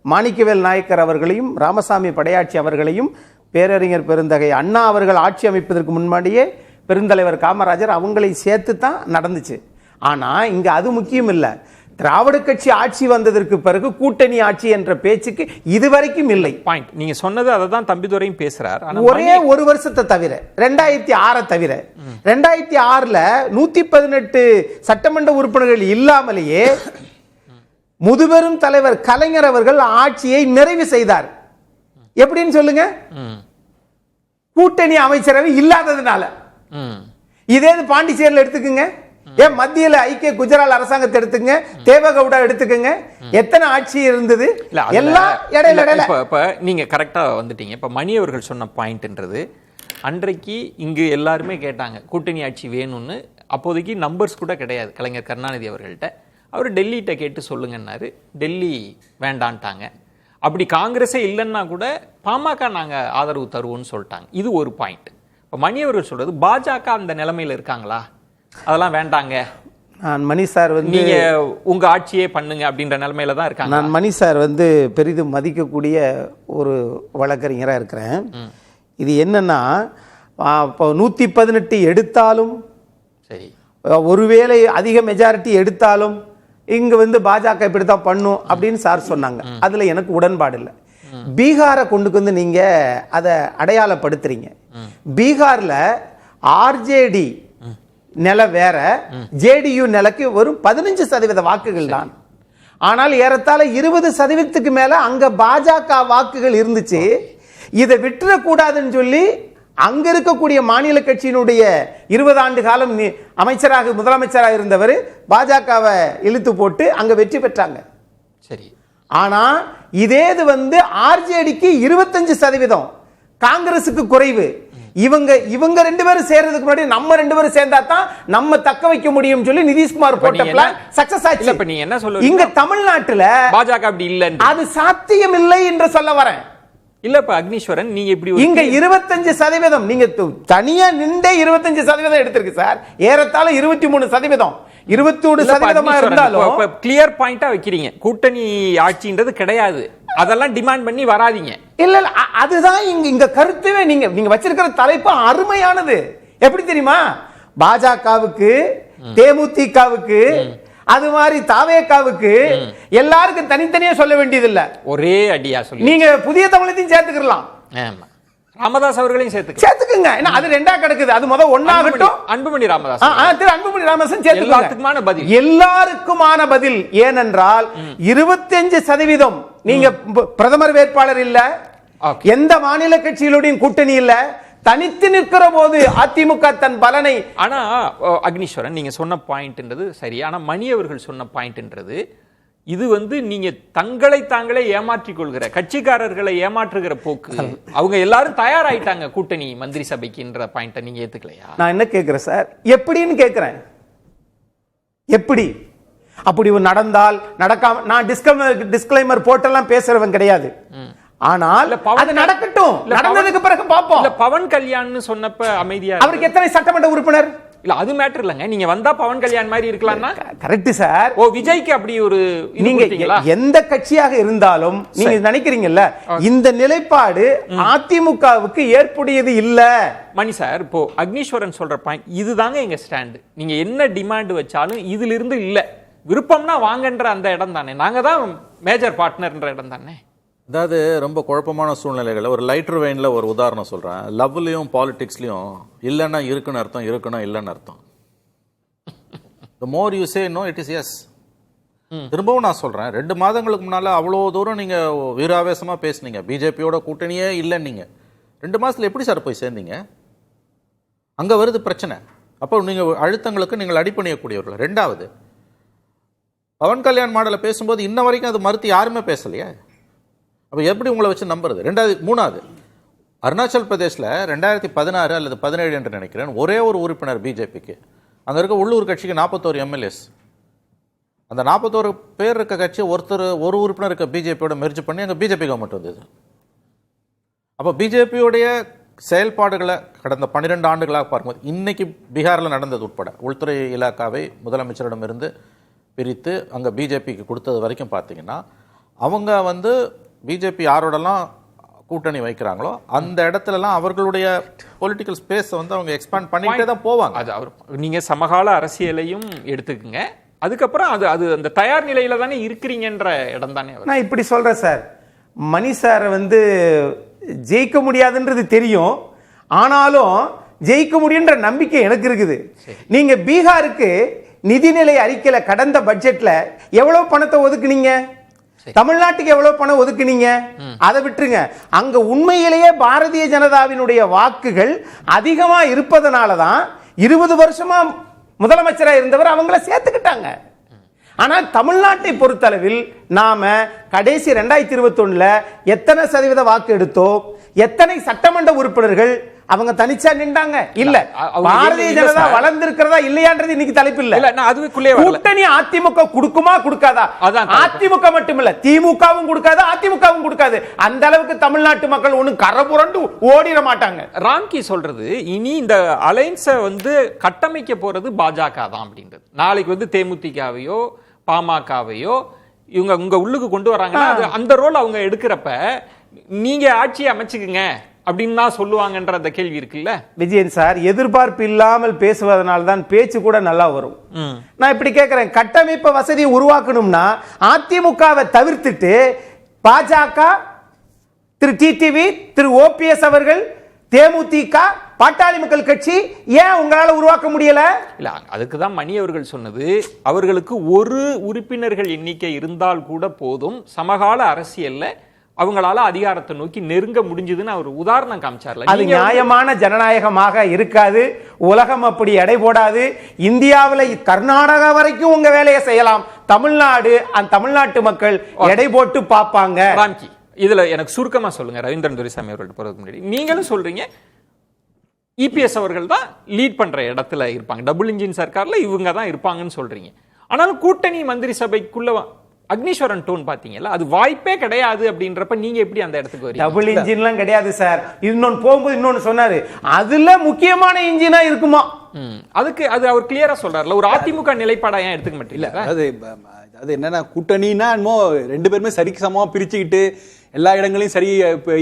மாணிக்கவேல் நாயக்கர் அவர்களையும் ராமசாமி படையாட்சி அவர்களையும் பேரறிஞர் பெருந்தகை அண்ணா அவர்கள் ஆட்சி அமைப்பதற்கு முன்னாடியே பெருந்தலைவர் காமராஜர் அவங்களை சேர்த்து தான் நடந்துச்சு. ஆனால் இங்கே அது முக்கியம் இல்லை. திராவிட கட்சி ஆட்சி வந்ததற்கு பிறகு கூட்டணி ஆட்சி என்ற பேச்சுக்கு இதுவரைக்கும் இல்லை. பாயிண்ட் நீங்க சொன்னது அதை தான் தம்பிதுரையும் பேசுறார். ஒரே ஒரு வருஷத்தை தவிர 2006 தவிர 2006ல் 118 சட்டமன்ற உறுப்பினர்கள் இல்லாமலேயே முதுபெரும் தலைவர் கலைஞர் அவர்கள் ஆட்சியை நிறைவு செய்தார். எப்படின்னு சொல்லுங்க? கூட்டணி அமைச்சரவை இல்லாததுனால. இதே பாண்டிச்சேரியில் எடுத்துக்குங்க, ஏன் மத்தியில் ஐக்கிய குஜராத் அரசாங்கத்தை எடுத்துங்க, தேவகவுடா எடுத்துக்கங்க, எத்தனை ஆட்சி இருந்தது எல்லாம் இடையில. இப்ப நீங்க கரெக்டா வந்துட்டீங்க. இப்ப மணி அவர்கள் சொன்ன பாயிண்ட்ன்றது, அன்றைக்கு இங்கு எல்லாருமே கேட்டாங்க கூட்டணி ஆட்சி வேணும்னு. அப்போதைக்கு நம்பர்ஸ் கூட கிடையாது கலைஞர் கருணாநிதி அவர்கள்ட்ட. அவர் டெல்லிகிட்ட கேட்டு சொல்லுங்கன்னாரு, டெல்லி வேண்டான்ட்டாங்க. அப்படி காங்கிரஸே இல்லைன்னா கூட பாமக நாங்க ஆதரவு தருவோம்னு சொல்லிட்டாங்க. இது ஒரு பாயிண்ட். இப்போ மணி அவர்கள் சொல்றது பாஜக அந்த நிலைமையில இருக்காங்களா? அதெல்லாம் வேண்டாங்க, நான் மணி சார் வந்து நீங்க உங்க ஆட்சியே பண்ணுங்க அப்படின்ற நிலைமையில தான் இருக்காங்க. நான் மணி சார் வந்து பெரிதும் மதிக்கக்கூடிய ஒரு வழக்கறிஞராக இருக்கிறேன். இது என்னன்னா, இப்போ 118 எடுத்தாலும் சரி, ஒருவேளை அதிக மெஜாரிட்டி எடுத்தாலும் இங்க வந்து பாஜக இப்படித்தான் பண்ணும் அப்படின்னு சார் சொன்னாங்க. அதுல எனக்கு உடன்பாடு இல்லை. பீகாரை கொண்டு வந்து நீங்க அதை அடையாளப்படுத்துறீங்க. பீகார்ல ஆர்ஜேடி நிலை வேற, ஜேடியு நிலைக்கு வரும் 15% வாக்குகள் தான். ஆனால் ஏறத்தாழ 20% மேல அங்க பாஜக வாக்குகள் இருந்துச்சு. இதை விட்டுறக்கூடாதுன்னு சொல்லி அங்க இருக்கக்கூடிய மாநில கட்சியினுடைய 20 ஆண்டு காலம் அமைச்சராக முதலமைச்சராக இருந்தவர் பாஜகவை இழுத்து போட்டு அங்க வெற்றி பெற்றாங்க. சரி, ஆனா இதேது வந்து ஆர்ஜேடிக்கு 25%, காங்கிரசுக்கு குறைவு. இவங்க 2 பேரும் சேர்றதுக்கு முன்னாடி நம்ம 2 பேரும் சேர்ந்தா தான் நம்ம தக்க வைக்க முடியும் சொல்லி நிதிஷ்குமார் போட்ட பிளான் சக்சஸ் ஆச்சு. இப்ப நீங்க என்ன சொல்லுங்க? இங்க தமிழ்நாட்டுல பாஜக அப்படி இல்ல, அது சாத்தியம் இல்லை என்று சொல்ல வரேன். இல்ல இப்ப அக்னீஸ்வரன் நீங்க இப்படி இங்க 25% நீங்க தனியா நின்றே 25% எடுத்திருக்கு சார். ஏறத்தாழ 23%, 21% இருந்தாலும் கிளியர் பாயிண்டா வைக்கிறீங்க. கூட்டணி ஆட்சின்றது கிடையாது, அதெல்லாம் டிமாண்ட் பண்ணி வராதீங்க. இல்ல அதுதான் இங்க கருத்துவே. நீங்க வச்சிருக்கிற தலைப்பு அருமையானது. எப்படி தெரியுமா? பாஜகவுக்கு, தேமுதிகவுக்கு, அது மாதிரி தாவேகாவுக்கு எல்லாருக்கும் தனித்தனியா சொல்ல வேண்டியது இல்ல, ஒரே அடியா சொல்லி நீங்க புதிய தமிழத்தையும் சேர்த்துக்கலாம். ராமதாஸ் அவர்களையும் சேர்த்துக்குங்க. ஏன்னா அது ரெண்டா கிடக்குது. அது முதல் ஒன்னாகட்டும். அன்புமணி ராமதாஸ், அன்புமணி ராமதாஸ் சேர்த்துக்குங்க. எல்லாருக்குமான பதில். ஏனென்றால் 25% நீங்க பிரதமர் வேட்பாளர் இல்ல, எந்த மாநில கட்சிகளுடைய கூட்டணி இல்ல, தனித்து நிற்கிற போது அதிமுக தன் பலனை. ஆனா அக்னீஸ்வரன் நீங்க சொன்ன பாயிண்ட்ன்றது சரி. ஆனா மணி அவர்கள் சொன்ன பாயிண்ட்ன்றது இது வந்து நீங்க தங்களை தாங்களே ஏமாற்றிக் கொள்கிற, கட்சிக்காரர்களை ஏமாற்றுகிற போக்கு. அவங்க எல்லாரும் தயாராயிட்டாங்க கூட்டணி மந்திரி சபைக்குன்ற பாயிண்ட நீங்க ஏத்துக்கலையா? நான் என்ன கேட்கிறேன் சார், எப்படின்னு கேட்கிறேன். எப்படி அப்படி நடந்தால் நடக்காம, நான் டிஸ்க்ளைமர் போட்டெல்லாம் பேசுறவன் கிடையாது. ஆனால் அது நடக்கட்டும், நடந்ததுக்கு பிறகு பாப்போம். பவன் கல்யாண் சொன்னப்ப அமைதியா, அவருக்கு எத்தனை சட்டமன்ற உறுப்பினர்? இல்ல அது மேட்டர் இல்லங்க. நீங்க வந்தா பவன் கல்யாண் மாதிரி இருக்கலாம்னா கரெக்ட் சார். ஓ விஜய்க்கு அப்படி ஒரு, நீங்க எந்த கட்சியாக இருந்தாலும் நீங்க நினைக்கிறீங்கல்ல, இந்த நிலைப்பாடு அதிமுகவுக்கு ஏற்புடையது இல்ல. மணி சார், இப்போ அக்னீஸ்வரன் சொல்ற பாயிண்ட் இதுதாங்க எங்க ஸ்டாண்ட். நீங்க என்ன டிமாண்ட் வச்சாலும் இதுல இருந்து இல்ல, விருப்பம்னா வாங்கன்ற அந்த இடம் தானே, நாங்க தான் மேஜர் பார்ட்னர்ன்ற இடம் தானே. அதாவது ரொம்ப குழப்பமான சூழ்நிலைகள். ஒரு லைட்டர் வெயின்ல ஒரு உதாரணம் சொல்றேன். லவ்லயும் பாலிடிக்ஸ்லயும் இல்லைன்னா இருக்குன்னு அர்த்தம், இருக்குன்னா இல்லைன்னு அர்த்தம். The more you say no, it is yes. திரும்பவும் நான் சொல்றேன், 2 மாதங்களுக்கு முன்னால அவ்வளோ தூரம் நீங்க வீராவேசமா பேசுனீங்க, பிஜேபியோட கூட்டணியே இல்லைன்னு. நீங்க 2 மாசத்துல எப்படி சார் போய் சேர்ந்தீங்க? அங்க வருது பிரச்சனை. அப்போ நீங்க அழுத்தங்களுக்கு நீங்கள் அடிப்பணியக்கூடியவர்கள். 2வது, பவன் கல்யாண் மாடலை பேசும்போது இன்ன வரைக்கும் அது மறுத்து யாருமே பேசலையே. அப்போ எப்படி உங்களை வச்சு நம்புறது? 3வது, அருணாச்சல் பிரதேசில் 2016 அல்லது 17 என்று நினைக்கிறேன், ஒரே ஒரு உறுப்பினர் பிஜேபிக்கு. அங்கே இருக்க உள்ளூர் கட்சிக்கு 41 எம்எல்ஏஸ். அந்த 41 பேர் இருக்க கட்சி ஒரு உறுப்பினர் இருக்க பிஜேபியோட மெர்ஜ் பண்ணி அங்கே பிஜேபி கவர்மெண்ட் வந்தது. அப்போ பிஜேபியோடைய செயல்பாடுகளை கடந்த 12 ஆண்டுகளாக பார்க்கும்போது, இன்னைக்கு பீகாரில் நடந்தது உட்பட உள்துறை இலாக்காவை முதலமைச்சரிடமிருந்து பிரித்து அங்கே பிஜேபிக்கு கொடுத்தது வரைக்கும் பார்த்தீங்கன்னா, அவங்க வந்து பிஜேபி யாரோடலாம் கூட்டணி வைக்கிறாங்களோ அந்த இடத்துலலாம் அவர்களுடைய பொலிட்டிக்கல் ஸ்பேஸை வந்து அவங்க எக்ஸ்பேண்ட் பண்ணிட்டே தான் போவாங்க. அது அவர் நீங்க சமகால அரசியலையும் எடுத்துக்கங்க, அதுக்கப்புறம் அது அந்த தயார் நிலையில தானே இருக்கிறீங்கன்ற இடம் தானே. நான் இப்படி சொல்றேன் சார், மணி சார் வந்து ஜெயிக்க முடியாதுன்றது தெரியும், ஆனாலும் ஜெயிக்க முடியுன்ற நம்பிக்கை எனக்கு இருக்குது. நீங்க பீகாருக்கு நிதிநிலை அறிக்கையில கடந்த பட்ஜெட்ல எவ்வளவு பணத்தை ஒதுக்குனீங்க? தமிழ்நாட்டுக்கு எவ்வளவு பணம் ஒதுக்குனீங்க? அதை விட்டுருங்க. அங்க உண்மையிலேயே பாரதிய ஜனதாவினுடைய வாக்குகள் அதிகமா இருப்பதனாலதான் 20 வருஷமா முதலமைச்சரா இருந்தவர் அவங்கள சேர்த்துக்கிட்டாங்க. ஆனால் தமிழ்நாட்டை பொறுத்தளவில் நாம கடைசி 2021 எத்தனை சதவீத வாக்கு எடுத்தோம், எத்தனை சட்டமன்ற உறுப்பினர்கள் அவங்க தனிச்சா நின்றாங்க இல்ல. அவங்க பாரதிய இல்ல ஜனதா சார். வளர்ந்திருக்கிறதா இல்லையான்றது இன்னைக்கு தலைப்பு இல்ல. இல்ல நான் அதுக்குள்ளே வரல. கூட்டணி அதிமுக கொடுக்குமா கொடுக்காதா? அதான் தலைப்பு. அதிமுக மட்டுமில்ல, திமுகவும் கொடுக்காது, அதிமுகவும் கொடுக்காது. அந்த அளவுக்கு தமிழ்நாட்டு மக்கள் ஒண்ணு கரபுரண்டு ஓடிட மாட்டாங்க. ராம்கி சொல்றது இனி இந்த அலைன்ஸை வந்து கட்டமைக்க போறது பாஜக தான் அப்படின்றது. நாளைக்கு வந்து தேமுதிகவையோ பாமகவையோ இவங்க உங்க உள்ளுக்கு கொண்டு வராங்கன்னா அந்த ரோல் அவங்க எடுக்கிறப்ப நீங்க ஆட்சியை அமைச்சுக்குங்க அப்படின்னு தான் சொல்லுவாங்கன்ற அந்த கேள்வி இருக்குல்ல விஜயன் சார். எதிர்பார்ப்பு இல்லாமல் பேசுவதனால தான் பேச்சு கூட நல்லா வரும். நான் இப்படி கேட்கிறேன், கட்டமைப்பு வசதியை உருவாக்கணும்னா அதிமுகவை தவிர்த்துட்டு பாஜக, திரு டிடிவி, திரு ஓபிஎஸ் அவர்கள், தேமுதிக, பாட்டாளி மக்கள் கட்சி ஏன் உங்களால உருவாக்க முடியல? இல்ல அதுக்கு தான் மணி அவர்கள் சொன்னது, அவர்களுக்கு ஒரு உறுப்பினர்கள் எண்ணிக்கை இருந்தால் கூட போதும், சமகால அரசியல்ல அவங்களால அதிகாரத்தை நோக்கி நெருங்க முடிஞ்சதுன்னு அவர் உதாரணம் காமிச்சார்ல. அது நியாயமான ஜனநாயகமாக இருக்காது. உலகம் அப்படி எடை போடாது. இந்தியாவில் கர்நாடகா வரைக்கும் உங்க வேலையை செய்யலாம். தமிழ்நாடு, அந்த தமிழ்நாட்டு மக்கள் எடை போட்டு பார்ப்பாங்க. ராம்கி இதுல எனக்கு சுருக்கமா சொல்லுங்க. ரவீந்திரன் துரைசாமி அவர்கள் போறதுக்கு முன்னாடி நீங்களும் சொல்றீங்க இபிஎஸ் அவர்கள் தான் லீட் பண்ற இடத்துல இருப்பாங்க, டபுள் இன்ஜின் சர்க்கார்ல இவங்க தான் இருப்பாங்கன்னு சொல்றீங்க. ஆனாலும் கூட்டணி மந்திரி சபைக்குள்ள அக்னீஸ்வரன் டோன் பாத்தீங்கல்ல, அது வாய்ப்பே கிடையாது அப்படின்றப்ப நீங்க எப்படி அந்த இடத்துக்கு வரீங்க? டபுள் இன்ஜின்லாம் கிடையாது சார். இன்னொன்னு போகும்போது இன்னொன்னு சொன்னாரு, அதுல முக்கியமான இன்ஜினா இருக்குமா? அதுக்கு அது அவர் கிளியரா சொல்றாருல, ஒரு அதிமுக நிலைப்பாடா ஏன் எடுத்துக்க மாட்டீங்க? அது என்னன்னா கூட்டணின்னா என்னமோ ரெண்டு பேருமே சரிக்கு சமமா பிரிச்சுக்கிட்டு எல்லா இடங்களையும் சரி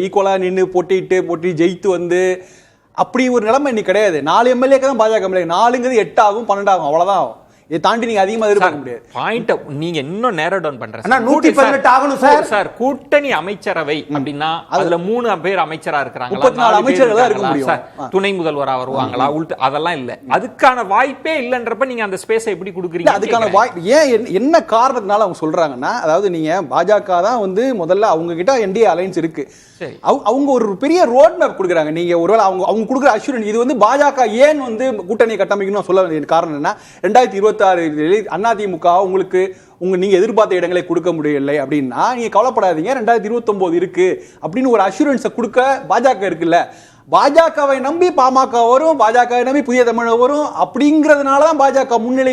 ஈக்குவலா நின்று போட்டி ஜெயித்து வந்து அப்படி ஒரு நிலைமை இன்னைக்கு கிடையாது. 4 எம்எல்ஏக்கு தான் பாஜக 4ங்கிறது 8 ஆகும் 12 ஆகும், அவ்வளவுதான் ஆகும். இதை தாண்டி நீங்க அதிகமா எதிர்பார்க்க முடியாது. பாயிண்ட் நீங்க இன்னும் நேரோ டவுன் பண்றீங்க. 118 ஆகணும் சார். சார் கூட்டணி அமைச்சரவை அப்படின்னா அதுல 3 பேர் அமைச்சரா இருக்காங்க, 34 அமைச்சர்கள் தான் இருக்க முடியும். துணை முதல்வரா வருவாங்களா? அதெல்லாம் இல்ல. அதுக்கான வாய்ப்பே இல்லன்றப்ப நீங்க அந்த ஸ்பேஸை எப்படி கொடுக்குறீங்க? அதுக்கான வாய்ப்பு ஏன் என்ன காரணத்தினால அவங்க சொல்றாங்கன்னா, அதாவது நீங்க பாஜக தான் வந்து முதல்ல அவங்க கிட்ட என்டிஏ அலைன்ஸ் இருக்கு, அவங்க ஒரு பெரிய ரோட் மேப் கொடுக்குறாங்க. நீங்க ஒருவேளை அவங்க கொடுக்குற அஷூரன்ஸ் இது வந்து பாஜக ஏன் வந்து கூட்டணியை கட்டமைக்கணும் சொல்ல வேண்டிய காரணம் என்ன, 2026 அதிமுக உங்களுக்கு நீங்க எதிர்பார்த்த இடங்களை கொடுக்க முடியவில்லை அப்படின்னா நீங்க கவலைப்படாதீங்க, 2029 இருக்கு அப்படின்னு ஒரு அஷூரன்ஸை கொடுக்க பாஜக இருக்குல்ல. பாஜகவை நம்பி பாமக வரும், பாஜகவை நம்பி புதிய தமிழகம் வரும். அப்படிங்கறதுனாலதான் பாஜக முன்னிலை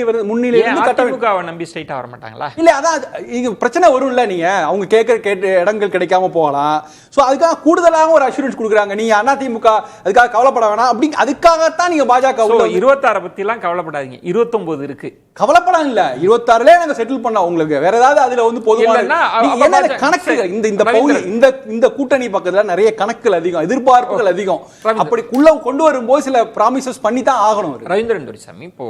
நம்பி ஸ்ட்ரைட்டா வர மாட்டாங்களா? இல்ல அதான் இங்க பிரச்சனை வரும்ல. நீங்க அவங்க கேட்ட இடங்கள் கிடைக்காம போகலாம். சோ அதுக்காக கூடுதலாக ஒரு அஷூரன்ஸ் கொடுக்குறாங்க. நீங்க அதிமுக அதுக்காக கவலைப்பட வேணாம் அப்படி, அதுக்காகத்தான் நீங்க பாஜக 26 பத்தி எல்லாம் கவலைப்படாதீங்க, 29 இருக்கு. கவலைப்படாங்க இல்ல, 26ல நாங்க செட்டில் பண்ணோம். உங்களுக்கு வேற ஏதாவது அதுல வந்து பொதுவான கணக்கு இந்த கூட்டணி பக்கத்துல நிறைய கணக்குகள் அதிகம், எதிர்பார்ப்புகள் அதிகம். அப்படிக்குள்ள கொண்டு வரும்போது சில ப்ராமிசஸ் பண்ணி தான் ஆகணும். ரவீந்திரன் துரைசாமி இப்போ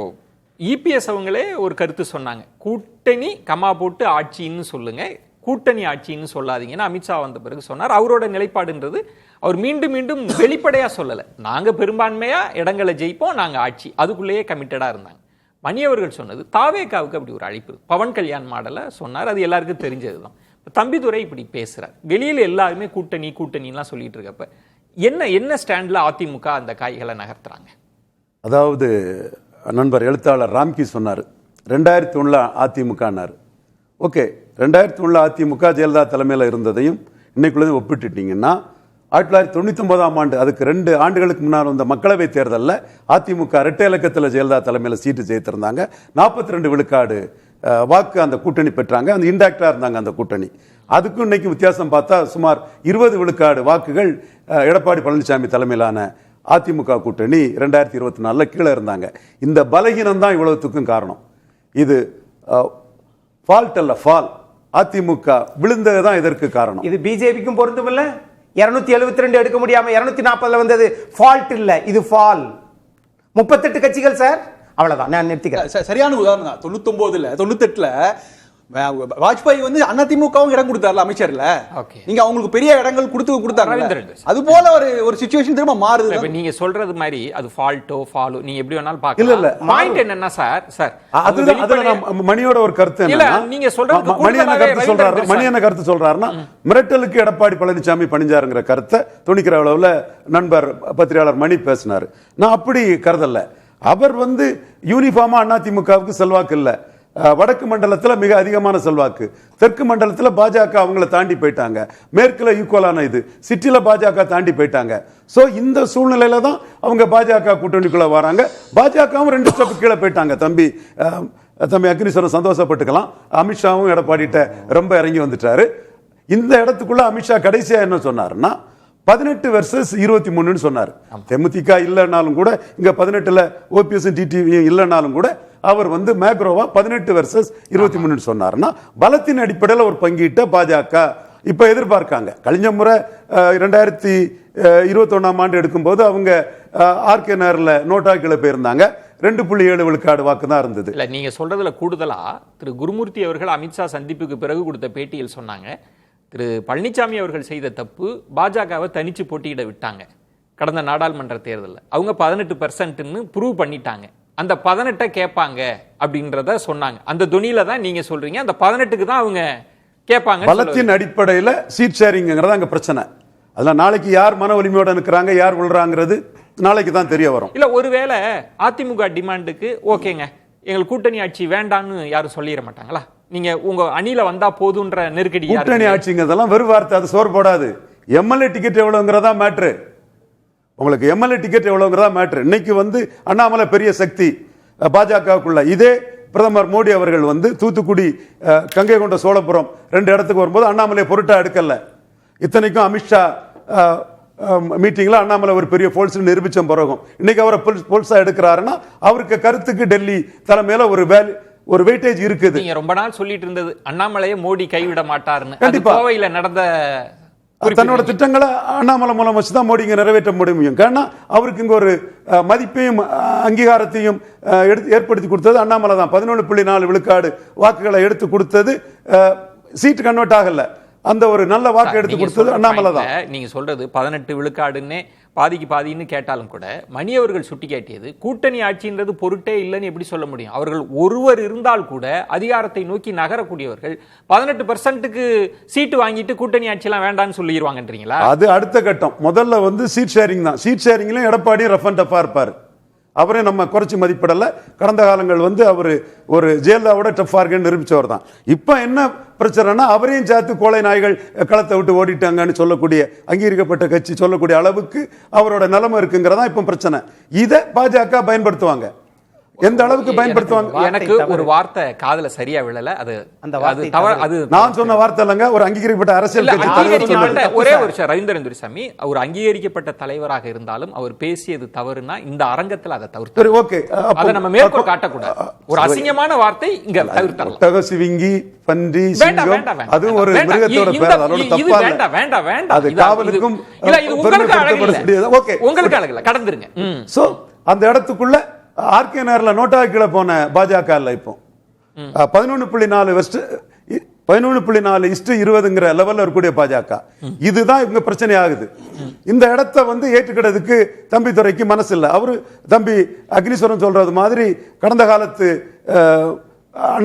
இபிஎஸ் அவங்களே ஒரு கருத்து சொன்னாங்க, கூட்டணி கமா போட்டு ஆட்சின்னு சொல்லுங்க, கூட்டணி ஆட்சின்னு சொல்லாதீங்கன்னு அமித்ஷா வந்த பிறகு சொன்னார். அவரோட நிலைப்பாடுன்றது அவர் மீண்டும் மீண்டும் வெளிப்படையா சொல்லல, நாங்க பெரும்பான்மையா இடங்களை ஜெயிப்போம், நாங்க ஆட்சி, அதுக்குள்ளேயே கமிட்டடா இருந்தாங்க. மணி அவர்கள் சொன்னது தாவேகாவுக்கு அப்படி ஒரு அழைப்பு, பவன் கல்யாண் மாடல சொன்னார், அது எல்லாருக்கும் தெரிஞ்சதுதான். தம்பிதுரை இப்படி பேசுறார், வெளியில எல்லாருமே கூட்டணி கூட்டணிலாம் சொல்லிட்டு இருக்கப்ப என்ன ஸ்டாண்ட்ல அதிமுக அந்த காய்களை நகர்த்துறாங்க? அதாவது நண்பர் எழுத்தாளர் ராம்கி சொன்னார் 2001 அதிமுகனார். ஓகே, 2001 அதிமுக ஜெயலலிதா தலைமையில் இருந்ததையும் இன்னைக்குள்ளதையும் ஒப்பிட்டுட்டீங்கன்னா 1999ஆம் ஆண்டு, அதுக்கு 2 ஆண்டுகளுக்கு முன்னால் வந்த மக்களவை தேர்தலில் அதிமுக இரட்டை இலக்கத்தில் ஜெயலலிதா தலைமையில் சீட்டு ஜெயித்திருந்தாங்க. 42 விழுக்காடு வாக்கு அந்த கூட்டணி பெற்றாங்க. அந்த இன்டாக்டா இருந்தாங்க அந்த கூட்டணி. அதுக்கும் இன்னைக்கு வித்தியாசம் பார்த்தா சுமார் 20 விழுக்காடு வாக்குகள் எடப்பாடி பழனிசாமி தலைமையிலான அதிமுக கூட்டணி 2024 கீழே இருந்தாங்க. இந்த பலகீனம் தான் இவ்வளவுத்துக்கும் காரணம். இது ஃபால்ட் அல்ல, ஃபால். அதிமுக விழுந்தது தான் இதற்கு காரணம். இது பிஜேபிக்கும் பொருந்தும் இல்ல. 272 எடுக்க முடியாம 240 வந்தது ஃபால்ட் இல்ல, இது ஃபால். 38 கட்சிகள் சார், அவ்வளவுதான், நான் நிறுத்திக்கிறேன். சரியான உதாரணம் தான். 99ல 98ல வாஜ்பாய் வந்து அதிமுகவும் இடம் கொடுத்தாருல அமைச்சர்ல, நீங்க அவங்களுக்கு பெரிய இடங்கள் கொடுத்தாங்க. அது போல ஒரு சிச்சுவேஷன் திரும்ப மாறுது. நீங்க சொல்றது மாதிரி அது ஃபால்ட்டோ ஃபாலோ நீங்க எப்படி வேணாலும் பார்க்கலாம். இல்ல பாயிண்ட் என்னன்னா சார் மணியோட ஒரு கருத்து இல்ல, நீங்க சொல்றது மணி என்ன கருத்து சொல்றாருன்னா, மிரட்டலுக்கு எடப்பாடி பழனிசாமி பணிஞ்சாருங்கிற கருத்தை துணிக்கிற அளவுல நண்பர் பத்திரிகையாளர் மணி பேசினாரு. நான் அப்படி கருதல்ல. அவர் வந்து யூனிஃபார்மா அதிமுகவுக்கு செல்வாக்கு இல்ல, வடக்கு மண்டலத்தில் மிக அதிகமான செல்வாக்கு, தெற்கு மண்டலத்தில் பாஜக அவங்கள தாண்டி போயிட்டாங்க, மேற்குல ஈக்குவலான இது, சிட்டில பாஜக தாண்டி போயிட்டாங்க. ஸோ இந்த சூழ்நிலையில தான் அவங்க பாஜக கூட்டணிக்குள்ள வராங்க. பாஜகவும் 2 ஸ்டெப் கீழே போயிட்டாங்க. தம்பி அக்னீஸ்வரன் சந்தோஷப்பட்டுக்கலாம். அமித்ஷாவும் எடப்பாடிட்ட ரொம்ப இறங்கி வந்துட்டாரு. இந்த இடத்துக்குள்ள அமித்ஷா கடைசியா என்ன சொன்னாருன்னா 18 வெர்சஸ் 23 சொன்னார். தேமுதிக இல்லைனாலும் கூட இங்க 18ல ஓபிஎஸ் டிடிவி இல்லைனாலும் கூட அவர் வந்து மேக்ரோவா 18 வெர்சஸ் 23 சொன்னார்னா பலத்தின் அடிப்படையில் ஒரு பங்கீட்ட பாஜக இப்ப எதிர்பார்க்காங்க. கழிஞ்ச முறை 2021ஆம் ஆண்டு எடுக்கும்போது அவங்க ஆர்கே நகர்ல நோட்டாக்கில போயிருந்தாங்க. 2.7 விழுக்காடு வாக்கு தான் இருந்தது. இல்ல நீங்க சொல்றதுல கூடுதலா திரு குருமூர்த்தி அவர்கள் அமித்ஷா சந்திப்புக்கு பிறகு கொடுத்த பேட்டியில் சொன்னாங்க, திரு பழனிசாமி அவர்கள் செய்த தப்பு பாஜகவை தனிச்சு போட்டியிட விட்டாங்க. கடந்த நாடாளுமன்ற தேர்தலில் அவங்க 18% ப்ரூவ் பண்ணிட்டாங்க. அந்த 18 கேட்பாங்க அப்படின்றத சொன்னாங்க. அந்த துணியில தான் நீங்க சொல்றீங்க அந்த 18க்கு தான் அவங்க கேட்பாங்க. பலத்தின் அடிப்படையில் சீட் ஷேரிங்கிறது அங்க பிரச்சனை. அதெல்லாம் நாளைக்கு யார் மன வலிமையோட இருக்கிறாங்க, யார் விழுறாங்கிறது நாளைக்கு தான் தெரிய வரும். இல்ல ஒருவேளை அதிமுக டிமாண்டுக்கு ஓகேங்க எங்களுக்கு கூட்டணி ஆட்சி வேண்டான்னு யாரும் சொல்லிட மாட்டாங்களா? நீங்க உங்க அணில வந்தா போதுன்ற நெருக்கடி. கூட்டணி ஆட்சிங்கிறதெல்லாம் வெறும் வார்த்தை, அது சோறு போடாது. எம்எல்ஏ டிக்கெட் எவ்வளவுங்கிறதா மேட்ரு. உங்களுக்கு எம்எல்ஏ டிக்கெட் எவ்வளவுங்கிறதா மேட்ரு. இன்னைக்கு வந்து அண்ணாமலை பெரிய சக்தி பாஜகவுக்குள்ள. இதே பிரதமர் மோடி அவர்கள் வந்து தூத்துக்குடி, கங்கை கொண்ட சோழபுரம் 2 இடத்துக்கு வரும்போது அண்ணாமலை பொருட்டா எடுக்கல. இத்தனைக்கும் அமித்ஷா மீட்டிங்ல அண்ணாமலை ஒரு பெரிய போல்ஸ் நிரூபிச்ச பிறகும் இன்னைக்கு அவரை போல்ஸா எடுக்கிறாருன்னா அவருக்கு கருத்துக்கு டெல்லி தலைமையில ஒரு வெயிட்டேஜ் இருக்குது. நீங்க ரொம்ப நாள் சொல்லிட்டு இருந்தது அண்ணாமலையை மோடி கைவிட மாட்டாருன்னு. கண்டிப்பா கோவையில நடந்த தன்னோட திட்டங்களை அண்ணாமலை மூலம் வச்சுதான் மோடி இங்க நிறைவேற்ற முடியும். ஏன்னா அவருக்கு இங்க ஒரு மதிப்பையும் அங்கீகாரத்தையும் ஏற்படுத்தி கொடுத்தது அண்ணாமலை தான். 11.4 விழுக்காடு வாக்குகளை எடுத்து கொடுத்தது, சீட் கன்வெர்ட் ஆகல. அந்த ஒரு நல்ல வாக்கு எடுத்து கொடுத்தது அண்ணாமலை தான். நீங்க சொல்றது 18 விழுக்காடுன்னு பாதின்னு கேட்டாலும் கூட மணி அவர்கள் சுட்டி காட்டியது கூட்டணி ஆட்சின்றது பொருட்டே இல்லைன்னு எப்படி சொல்ல முடியும்? அவர்கள் ஒருவர் இருந்தால் கூட அதிகாரத்தை நோக்கி நகரக்கூடியவர்கள் 18%க்கு சீட்டு வாங்கிட்டு கூட்டணி ஆட்சி எல்லாம் வேண்டாம்னு சொல்லிடுவாங்கன்றீங்களா? அது அடுத்த கட்டம். முதல்ல வந்து சீட் ஷேரிங் தான். சீட் ஷேரிங்லயும் எடப்பாடி ரஃப் அண்ட் டஃபா இருப்பாரு. அவரே நம்ம குறைச்சி மதிப்பிடல. கடந்த காலங்கள் வந்து அவர் ஒரு ஜெயலலிதாவோட டஃப் ஆர்கன் நிரூபிச்சவர் தான். இப்ப என்ன பிரச்சனைனா அவரையும் சேர்த்து கோழை நாய்கள் களத்தை விட்டு ஓடிட்டாங்கன்னு சொல்லக்கூடிய அங்கீகரிக்கப்பட்ட கட்சி சொல்லக்கூடிய அளவுக்கு அவரோட நிலைமை இருக்குங்கிறதா இப்ப பிரச்சனை. இதை பாஜக பயன்படுத்துவாங்க. எந்த அளவுக்கு பயன்படுத்துவாங்க? எனக்கு ஒரு வார்த்தை காதுல சரியா விழல. அது நான் சொன்ன வார்த்தை இல்லங்க, ஒரு அங்கீகரிக்கப்பட்ட அரசியல் கட்சி. ஒரே ஒரு ரவீந்திரன் துரைசாமி அவர் அங்கீகரிக்கப்பட்ட தலைவராக இருந்தாலும் அவர் பேசியது தவறுனா இந்த அரங்கத்தில் அதை தவிர்த்து ஓகே, அதை நம்ம மேற்கோள் காட்டக்கூடாது. ஒரு அசிங்கமான வார்த்தை இங்க தவிர்த்தலாம். சிவிங்கி, பன்றி, சிங்கம், அது ஒரு மிருகத்தோட பேர். அதோட தப்பா இல்ல. வேண்டாம். அது காவலுக்கும் உங்களுக்கு அழகில்ல, கடந்துருங்க. சோ அந்த இடத்துக்குள்ள ஆர்கே நகர்ல நோட்டா கீழே போன பாஜக இல்ல. இப்போ 11.4:20 லெவல்ல இருக்கக்கூடிய பாஜக. இதுதான் இவங்க பிரச்சனை ஆகுது. இந்த இடத்தை வந்து ஏற்றுக்கிறதுக்கு தம்பிதுரைக்கு மனசு இல்லை. அவரு தம்பி அக்னீஸ்வரன் சொல்றது மாதிரி கடந்த காலத்து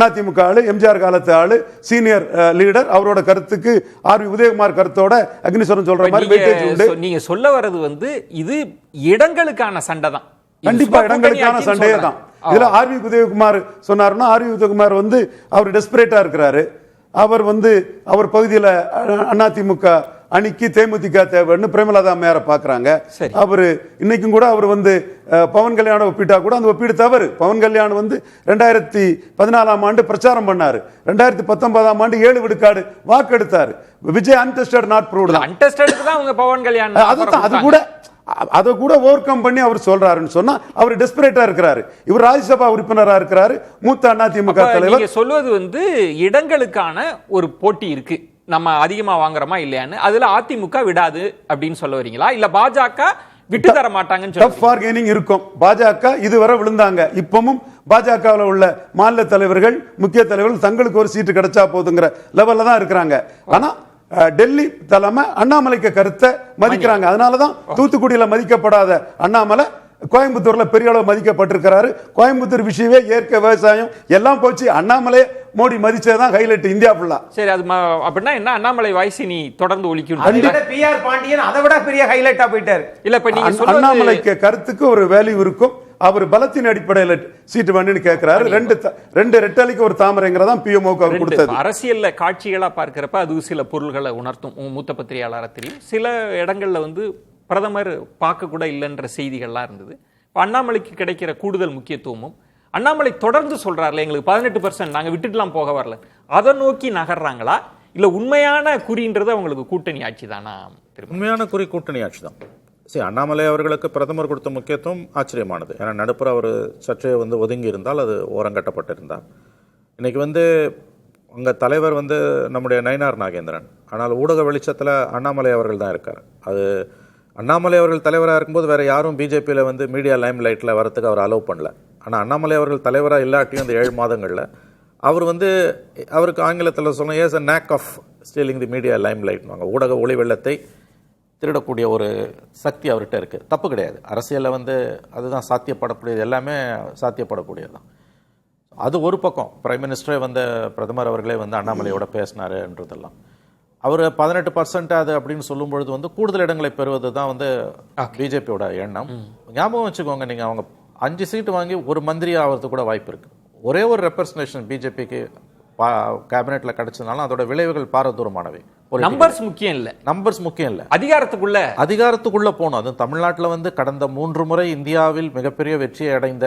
அதிமுக ஆளு, எம்ஜிஆர் காலத்து ஆளு, சீனியர் லீடர். அவரோட கருத்துக்கு ஆர்வி உதயகுமார் கருத்தோட அக்னீஸ்வரன் சொல்ற மாதிரி வெயிட்டேஜ் உண்டு. நீங்க சொல்ல வர்றது வந்து இது இடங்களுக்கான சண்டை தான். கண்டிப்பா இடங்களுக்கான சண்டையே தான். இதுல ஆர்வி உதயகுமார் சொன்னாருன்னா ஆர்வி உதயகுமார் வந்து அவர் டெஸ்பரேட்டா இருக்கிறாரு. அவர் வந்து அவர் பகுதியில் அதிமுக அணிக்கு தேமுதிக தேவைன்னு பிரேமலதா மேயரை பாக்குறாங்க. அவரு இன்னைக்கும் கூட அவர் வந்து பவன் கல்யாணம் ஒப்பிட்டா கூட அந்த ஒப்பீடு தவறு. பவன் கல்யாணம் வந்து 2014ஆம் ஆண்டு பிரச்சாரம் பண்ணாரு. 2019ஆம் ஆண்டு 7 விழுக்காடு வாக்கு எடுத்தாரு. விஜய் அன்டெஸ்டட் நாட் ப்ரூவ்ட் தான். அன்டெஸ்டடுக்கு தான் அவங்க பவன் கல்யாணம் அது கூட அதை கூட ஓவர் கம் பண்ணி அவர் சொல்றாருன்னு சொன்னா அவர் டெஸ்பரேட்டா இருக்கிறாரு. இவர் ராஜ்யசபா உறுப்பினரா இருக்கிறாரு, மூத்த அதிமுக தலைவர். நீங்க சொல்வது வந்து இடங்களுக்கான ஒரு போட்டி இருக்கு, நம்ம அதிகமா வாங்குறோமா இல்லையான்னு. அதுல அதிமுக விடாது அப்படின்னு சொல்ல வரீங்களா? இல்ல பாஜக விட்டு தர மாட்டாங்கன்னு டஃப் பார்கெனிங் இருக்கும். பாஜக இதுவரை விழுந்தாங்க. இப்பவும் பாஜகவில் உள்ள மாநில தலைவர்கள், முக்கிய தலைவர்கள் தங்களுக்கு ஒரு சீட்டு கிடைச்சா போதுங்கிற லெவல்ல தான் இருக்கிறாங்க. ஆனா டெல்லி தலைமை அண்ணாமலைக்கு கருத்தை மதிக்கிறாங்க. அதனாலதான் தூத்துக்குடியில மதிக்கப்படாத அண்ணாமலை கோயம்புத்தூர்ல பெரிய அளவு மதிக்கப்பட்டிருக்கிறாரு. கோயம்புத்தூர் விஷயமே இயற்கை விவசாயம் எல்லாம் போச்சு. அண்ணாமலை மோடி மதிச்சதான் ஹைலைட் இந்தியா ஃபுல்லா. சரி, அது அப்படின்னா என்ன? அண்ணாமலை வாய்ஸ் நீ தொடர்ந்து ஒலிக்கணும். பிஆர் பாண்டியன் அதை விட பெரிய ஹைலைட்டா போயிட்டாரு. இல்ல இப்ப நீங்க அண்ணாமலைக்கு கருத்துக்கு ஒரு வேல்யூ இருக்கும். அவர் பலத்தின் அடிப்படையில் சீட்டு வேணும்னு கேட்கிறாரு. ரெண்டு ரெட்டலைக்கு ஒரு தாமரைங்கிறதான் பிஎம்ஓக்கு அவர் கொடுத்தது. அரசியல்ல காட்சிகளா பார்க்கிறப்ப அது சில பொருள்களை உணர்த்தும். மூத்த பத்திரிகையாளரா தெரியும். சில இடங்கள்ல வந்து பிரதமர் பார்க்க கூட இல்லைன்ற செய்திகள்லாம் இருந்தது. அண்ணாமலைக்கு கிடைக்கிற கூடுதல் முக்கியத்துவமும், அண்ணாமலை தொடர்ந்து சொல்றாருல எங்களுக்கு 18% நாங்க விட்டுட்டுலாம் போக வரல, அதை நோக்கி நகர்றாங்களா இல்ல உண்மையான குறின்றது அவங்களுக்கு கூட்டணி ஆட்சி தானா? உண்மையான குறி கூட்டணி ஆட்சி தான். சரி, அண்ணாமலை அவர்களுக்கு பிரதமர் கொடுத்த முக்கியத்துவம் ஆச்சரியமானது. ஏன்னா நடுப்புற அவர் சற்றே வந்து ஒதுங்கி இருந்தால் அது ஓரங்கட்டப்பட்டிருந்தார். இன்னைக்கு வந்து உங்கள் தலைவர் வந்து நம்முடைய நயினார் நாகேந்திரன், ஆனால் ஊடக வெளிச்சத்தில் அண்ணாமலை அவர்கள் தான் இருக்கார். அது அண்ணாமலை அவர்கள் தலைவராக இருக்கும்போது வேறு யாரும் பிஜேபியில் வந்து மீடியா லைம் லைட்டில் வரத்துக்கு அவர் அலோவ் பண்ணல. ஆனால் அண்ணாமலை அவர்கள் தலைவராக இல்லாட்டியும் அந்த 7 மாதங்களில் அவர் வந்து அவருக்கு ஆங்கிலத்தில் சொன்ன as a knack of stealing the media லைம் லைட்னுவாங்க. ஊடக ஒளி வெள்ளத்தை திருடக்கூடிய ஒரு சக்தி அவர்கிட்ட இருக்குது. தப்பு கிடையாது. அரசியலில் வந்து அதுதான் சாத்தியப்படக்கூடியது, எல்லாமே சாத்தியப்படக்கூடியது தான். அது ஒரு பக்கம். பிரைம் மினிஸ்டரே வந்து பிரதமர் அவர்களே வந்து அண்ணாமலையோட பேசினாருன்றதெல்லாம் அவர் 18% அது அப்படின்னு சொல்லும் பொழுது வந்து கூடுதல் இடங்களை பெறுவது தான் வந்து பிஜேபியோட எண்ணம். ஞாபகம் வச்சுக்கோங்க, நீங்கள் அவங்க 5 சீட்டு வாங்கி ஒரு மந்திரி ஆகிறதுக்கு கூட வாய்ப்பு இருக்குது. ஒரே ஒரு ரெப்ரசன்டேஷன் பிஜேபிக்கு கேபினெட்ல கிடைச்சதுனால அதோட விளைவுகள் பாரதூரமானவை. நம்பர்ஸ் முக்கியம் இல்ல, நம்பர்ஸ் முக்கியம் இல்ல, அதிகாரத்துக்குள்ள போகணும். அது தமிழ்நாட்டில் வந்து கடந்த 3 முறை இந்தியாவில் மிகப்பெரிய வெற்றியை அடைந்த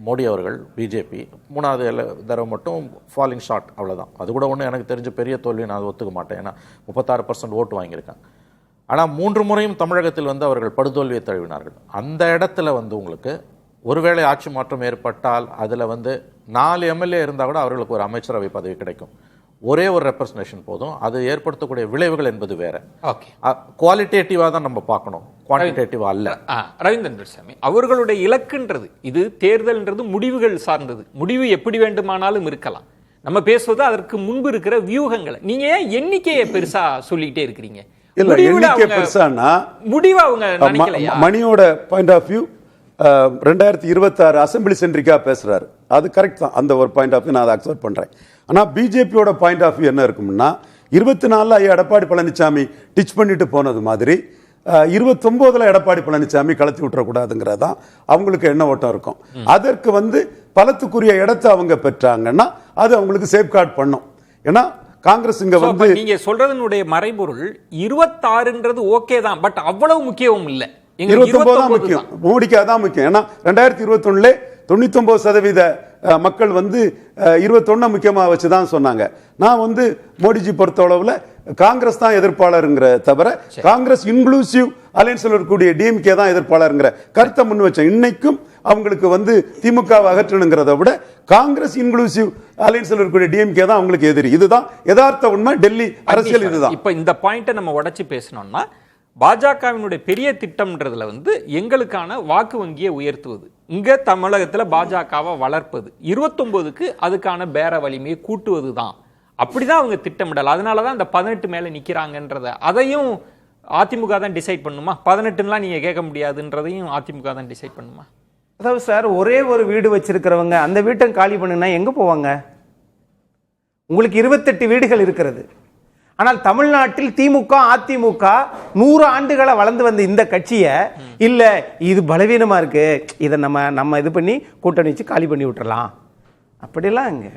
மோடி அவர்கள் பிஜேபி 3வது தடவை மட்டும் ஃபாலிங் ஷார்ட், அவ்வளவுதான். அது கூட ஒன்றும் எனக்கு தெரிஞ்ச பெரிய தோல்வி நான் ஒத்துக்க மாட்டேன். ஏன்னா 36% ஓட்டு வாங்கியிருக்காங்க. ஆனால் 3 முறையும் தமிழகத்தில் வந்து அவர்கள் படுதோல்வியை தழுவினார்கள். அந்த இடத்துல வந்து உங்களுக்கு ஒருவேளை ஆட்சி மாற்றம் ஏற்பட்டால் அதில் வந்து 4 எம்எல்ஏ இருந்தால் கூட அவர்களுக்கு ஒரு அமைச்சரவை பதவி கிடைக்கும். ஒரே ஒரு ரெப்ரசன்டேஷன் போதும். அது ஏற்படுத்தக்கூடிய விளைவுகள் என்பது வேற. குவாலிட்டேட்டிவா தான் நம்ம பார்க்கணும், குவான்டிடேட்டிவா அல்ல. ரவீந்திரன் சாமி அவர்களுடைய இலக்குன்றது இது தேர்தல்ன்றது முடிவுகள் சார்ந்தது. முடிவு எப்படி வேண்டுமானாலும் இருக்கலாம். நம்ம பேசுவது அதற்கு முன்பு இருக்கிற வியூகங்களை. நீங்க ஏன் எண்ணிக்கையை பெருசா சொல்லிட்டே இருக்கிறீங்க? இல்ல, எண்ணிக்கை பெருசானா முடிவு அவங்க நினைக்கலையா? மணியோட பாயிண்ட் ஆஃப் வியூ 2026 அசம்பிளி சென்ட்ரிக்கா பேசுறாரு. அது கரெக்ட் தான். அந்த ஒரு பாயிண்ட் ஆஃப் வியூ நான் அதை அக்செப்ட் பண்றேன். ஆனால் பிஜேபியோட பாயிண்ட் ஆஃப் வியூ என்ன இருக்கும்னா 24 எடப்பாடி பழனிசாமி டிச் பண்ணிட்டு போனது மாதிரி 29 எடப்பாடி பழனிசாமி கலத்தி விட்டுறக்கூடாதுங்கிறதான் அவங்களுக்கு என்ன ஓட்டம் இருக்கும். அதற்கு வந்து பலத்துக்குரிய இடத்தை அவங்க பெற்றாங்கன்னா அது அவங்களுக்கு சேஃப்கார்ட் பண்ணும். ஏன்னா காங்கிரஸ் இங்க வந்து நீங்க சொல்றதனுடைய மறைபொருள் 26ன்றது ஓகே தான், பட் அவ்வளவு முக்கியமும் இல்லை. 29 தான் முக்கியம், மோடிக்கு அதான் முக்கியம். ஏன்னா 2021 99% மக்கள் வந்து 21 முக்கியமாக வச்சுதான் சொன்னாங்க. நான் வந்து மோடிஜி பொறுத்தளவுல காங்கிரஸ் தான் எதிர்ப்பாளருங்கிற தவிர காங்கிரஸ் இன்க்ளூசிவ் அலையன்ஸ்ல இருக்கக்கூடிய டிஎம்கே தான் எதிர்ப்பாளருங்கிற கருத்தை முன் வச்சேன். இன்னைக்கும் அவங்களுக்கு வந்து திமுகவை அகற்றணுங்கிறத விட காங்கிரஸ் இன்க்ளூசிவ் அலையன்ஸ்ல இருக்கக்கூடிய டிஎம்கே தான் அவங்களுக்கு எதிரி. இதுதான் யதார்த்த உண்மை. டெல்லி அரசியல் இதுதான். இப்ப இந்த பாயிண்ட்டை நம்ம உடைச்சு பேசணும்னா பாஜகவினுடைய பெரிய திட்டம்ன்றதுல வந்து எங்களுக்கான வாக்கு வங்கியை உயர்த்துவது, இங்க தமிழகத்துல பாஜகவை வளர்ப்பது, 29க்கு அதுக்கான பேர வலிமையை கூட்டுவது தான். அப்படிதான் அவங்க திட்டமிடல். அதனாலதான் இந்த 18 மேல நிக்கிறாங்கன்றத அதையும் அதிமுக தான் டிசைட் பண்ணுமா? 18லாம் நீங்க கேட்க முடியாதுன்றதையும் அதிமுக தான் டிசைட் பண்ணுமா? அதாவது சார், ஒரே ஒரு வீடு வச்சிருக்கிறவங்க அந்த வீட்டை காலி பண்ணுனா எங்க போவாங்க? உங்களுக்கு 28 வீடுகள் இருக்கிறது. ஆனால் தமிழ்நாட்டில் திமுக அதிமுக 100 ஆண்டுகளை வளர்ந்து வந்த இந்த கட்சியை இல்ல இது பலவீனமா இருக்கு, இதை நம்ம இது பண்ணி கூட்டணி வச்சு காலி பண்ணி விட்டுறலாம் அப்படிலாம் இங்க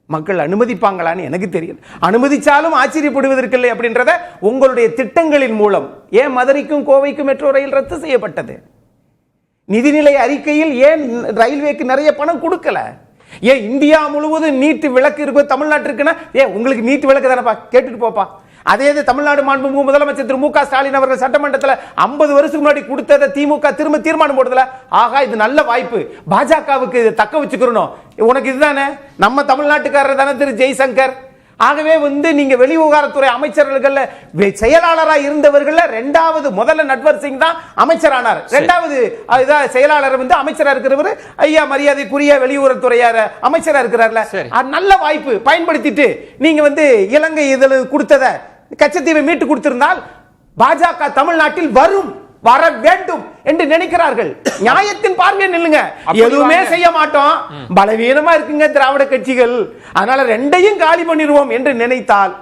மக்கள் அனுமதிப்பாங்களான்னு எனக்கு தெரியல. அனுமதிச்சாலும் ஆச்சரியப்படுவதற்கில்லை அப்படின்றத உங்களுடைய திட்டங்களின் மூலம். ஏன் மதுரைக்கும் கோவைக்கும் மெட்ரோ ரயில் ரத்து செய்யப்பட்டது? நிதிநிலை அறிக்கையில் ஏன் ரயில்வேக்கு நிறைய பணம் கொடுக்கல? ஏன் இந்தியா முழுவதும் நீட்டு விளக்கு இருக்கும், தமிழ்நாட்டிற்குன்னா உங்களுக்கு நீட்டு விளக்கு தானப்பா, கேட்டுட்டு போப்பா. அதே தமிழ்நாடு மாண்புமிகு முதலமைச்சர் திரு மு.க. ஸ்டாலின் அவர்கள் சட்டமன்றத்தில் 50 வருஷத்துக்கு முன்னாடி கொடுத்ததை திமுக திரும்ப தீர்மானம் போடுதல. ஆகா, இது நல்ல வாய்ப்பு, பாஜகவுக்கு இதை தக்க வச்சுக்கிறோம். உனக்கு இதுதானே, நம்ம தமிழ்நாட்டுக்காரர் தானே திரு ஜெய்சங்கர். ஆகவே வந்து நீங்க வெளிவிவகாரத்துறை அமைச்சர்கள் செயலாளராக இருந்தவர்கள் முதல்ல நட்வர் சிங் தான் அமைச்சரானார். 2வது செயலாளர் வந்து அமைச்சரா இருக்கிறவர் ஐயா மரியாதைக்குரிய வெளியுறவுத்துறையார அமைச்சரா இருக்கிறார்ல. நல்ல வாய்ப்பு பயன்படுத்திட்டு நீங்க வந்து இலங்கை இதில் கொடுத்தத கச்சத்தீவை மீட்டு கொடுத்திருந்தால் பாஜக தமிழ்நாட்டில் வர வேண்டும் என்று நினைக்கிறார்கள். நியாயத்தின் பார்வை நில்லுங்க. எதுவுமே செய்ய மாட்டோம், பலவீனமா இருக்குங்க திராவிட கட்சிகள், அதனால 2ஐயும் காலி பண்ணிடுவோம் என்று நினைத்தால்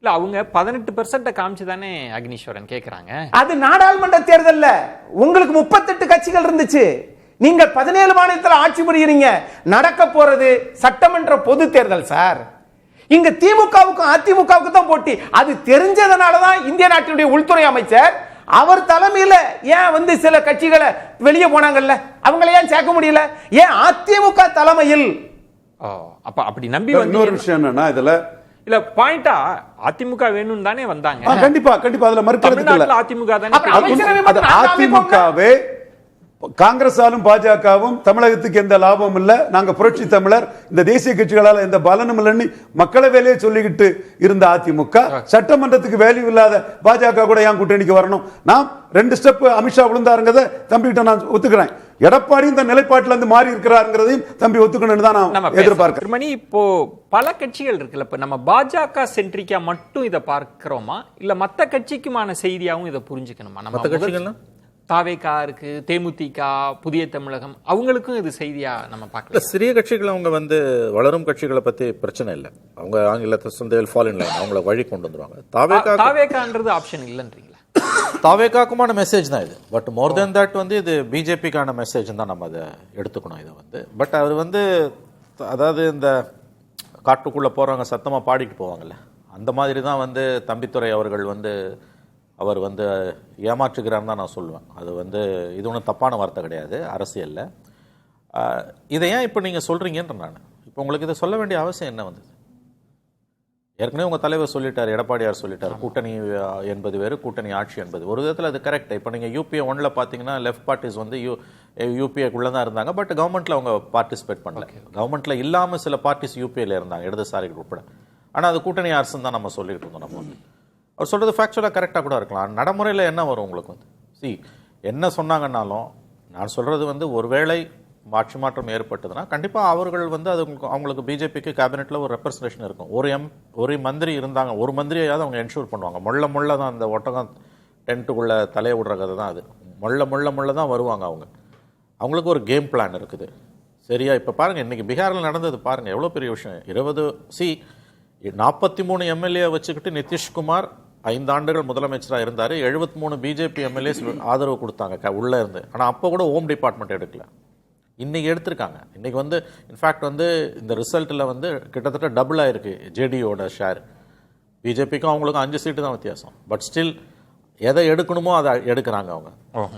இல்ல, அவங்க 18% காமிச்சு தானே அக்னீஸ்வரன் கேக்குறாங்க. அது நாடாளுமன்ற தேர்தல்ல உங்களுக்கு 38 கட்சிகள் இருந்துச்சு. நீங்க 17 மாநிலத்தில் ஆட்சி புரியுறீங்க. நடக்க போறது சட்டமன்ற பொது தேர்தல் சார். இங்க திமுகவுக்கும் அதிமுகவுக்கும் தான் போட்டி. அது தெரிஞ்சதனாலதான் இந்திய நாட்டினுடைய உள்துறை அமைச்சர் அவர் தலைமையில ஏன் சில கட்சிகளை வெளியே போனாங்கல்ல, அவங்களை ஏன் சேர்க்க முடியல? ஏன் அதிமுக தலைமையில்? அப்ப அப்படி நம்பி இன்னொரு விஷயம் என்னன்னா, இதுல இல்ல பாயிண்டா அதிமுக வேணும் தானே வந்தாங்க. கண்டிப்பா கண்டிப்பா அதுல மறுக்கிறதுக்கு இல்ல. அதிமுக தானே. அதிமுகவே காங்கிரஸாலும் பாஜகவும் தமிழகத்துக்கு எந்த லாபமும் இல்ல, நாங்க புரட்சி தமிழர், இந்த தேசிய கட்சிகளால எந்த பலனும் இல்லைன்னு மக்களவையிலே சொல்லிக்கிட்டு இருந்த அதிமுக சட்டமன்றத்துக்கு வேல்யூ இல்லாத பாஜக கூட ஏன் கூட்டணிக்கு வரணும்? நான் 2 ஸ்டெப் அமித்ஷா விழுந்தாருங்கிறத தம்பிகிட்ட நான் ஒத்துக்கிறேன். எடப்பாடி இந்த நிலைப்பாட்டில இருந்து மாறி இருக்கிறாருங்கிறதையும் தம்பி ஒத்துக்கணும்னு தான் நான் எதிர்பார்க்கிறேன். மணி, இப்போ பல கட்சிகள் இருக்குல்ல, இப்ப நம்ம பாஜக சென்ட்ரிக்கா மட்டும் இதை பார்க்கிறோமா, இல்ல மத்த கட்சிக்குமான செய்தியாவும் இதை புரிஞ்சுக்கணுமா? நம்ம கட்சிகள் தாவேகா இருக்கு, தேமுதிக, புதிய தமிழகம், அவங்களுக்கும் இது செய்தியா நம்ம பார்க்கல. சிறிய கட்சிகள் அவங்க வளரும் கட்சிகளை பத்தி பிரச்சனை இல்லை. அவங்க ஆங்கிலத்தை ஃபால் இன் லைன், அவங்கள வழி கொண்டு வந்துருவாங்க. தாவேகான்றது ஆப்ஷன் இல்லைன்றீங்களா? தாவேகாக்குமான மெசேஜ் தான் இது. பட் மோர் தென் தட் இது பிஜேபிக்கான மெசேஜ் தான் நம்ம அதை எடுத்துக்கணும். இதை பட் அவர் அதாவது இந்த காட்டுக்குள்ள போறவங்க சத்தமா பாடிட்டு போவாங்கல்ல, அந்த மாதிரி தான் தம்பித்துரை அவர்கள் அவர் ஏமாற்றுகிறார்னு தான் நான் சொல்லுவேன். அது இது ஒன்றும் தப்பான வார்த்தை கிடையாது அரசியலில். இதை ஏன் இப்போ நீங்கள் சொல்கிறீங்கன்ற நான் இப்போ உங்களுக்கு இதை சொல்ல வேண்டிய அவசியம் என்ன வந்தது? ஏற்கனவே உங்கள் தலைவர் சொல்லிட்டார், எடப்பாடியார் சொல்லிட்டார், கூட்டணி என்பது வேறு, கூட்டணி ஆட்சி என்பது ஒரு விதத்தில் அது கரெக்ட். இப்போ நீங்கள் யூபிஏ 1ல் பார்த்தீங்கன்னா லெஃப்ட் பார்ட்டிஸ் யூபிஏக்குள்ளே தான் இருந்தாங்க. பட் கவர்மெண்ட்டில் அவங்க பார்ட்டிசிபேட் பண்ணல. கவர்மெண்ட்டில் இல்லாமல் சில பார்ட்டிஸ் யூபிஏல இருந்தாங்க, இடதுசாரிகள் உட்பட. ஆனால் அது கூட்டணி அரசுன்னு தான் நம்ம சொல்லிட்டு இருந்தோம். நம்ம அவர் சொல்கிறது ஃபேக்சுவலாக கரெக்டாக கூட இருக்கலாம். நடைமுறையில் என்ன வரும் உங்களுக்கு என்ன சொன்னாங்கன்னாலும் நான் சொல்கிறது ஒருவேளை ஆட்சி மாற்றம் ஏற்பட்டதுன்னா கண்டிப்பாக அவர்கள் அது அவங்களுக்கு பிஜேபிக்கு கேபினெட்டில் ஒரு ரெப்ரசன்டேஷன் இருக்கும். ஒரு மந்திரி இருந்தாங்க, ஒரு மந்திரியாவது அவங்க என்ஷூர் பண்ணுவாங்க. முள்ள தான் அந்த ஒட்டகம் டென்ட்டுக்குள்ளே தலையை விடுற கதை தான் அது. முள்ள தான் வருவாங்க. அவங்களுக்கு ஒரு கேம் பிளான் இருக்குது. சரியா? இப்போ பாருங்கள், இன்றைக்கி பீகாரில் நடந்தது பாருங்கள், எவ்வளோ பெரிய விஷயம். 43 எம்எல்ஏ வச்சுக்கிட்டு நிதிஷ்குமார் 5 ஆண்டுகள் முதலமைச்சராக இருந்தார். 73 பிஜேபி எம்எல்ஏஸ் ஆதரவு கொடுத்தாங்க உள்ளே இருந்து. ஆனால் அப்போ கூட ஹோம் டிபார்ட்மெண்ட் எடுக்கல. இன்றைக்கி எடுத்திருக்காங்க. இன்றைக்கி இன்ஃபேக்ட் இந்த ரிசல்ட்டில் கிட்டத்தட்ட டபுள் ஆயிருக்கு ஜேடியோட ஷேர். பிஜேபிக்கும் அவங்களுக்கும் 5 சீட்டு தான் வித்தியாசம். பட் ஸ்டில் எதை எடுக்கணுமோ அதை எடுக்கிறாங்க அவங்க.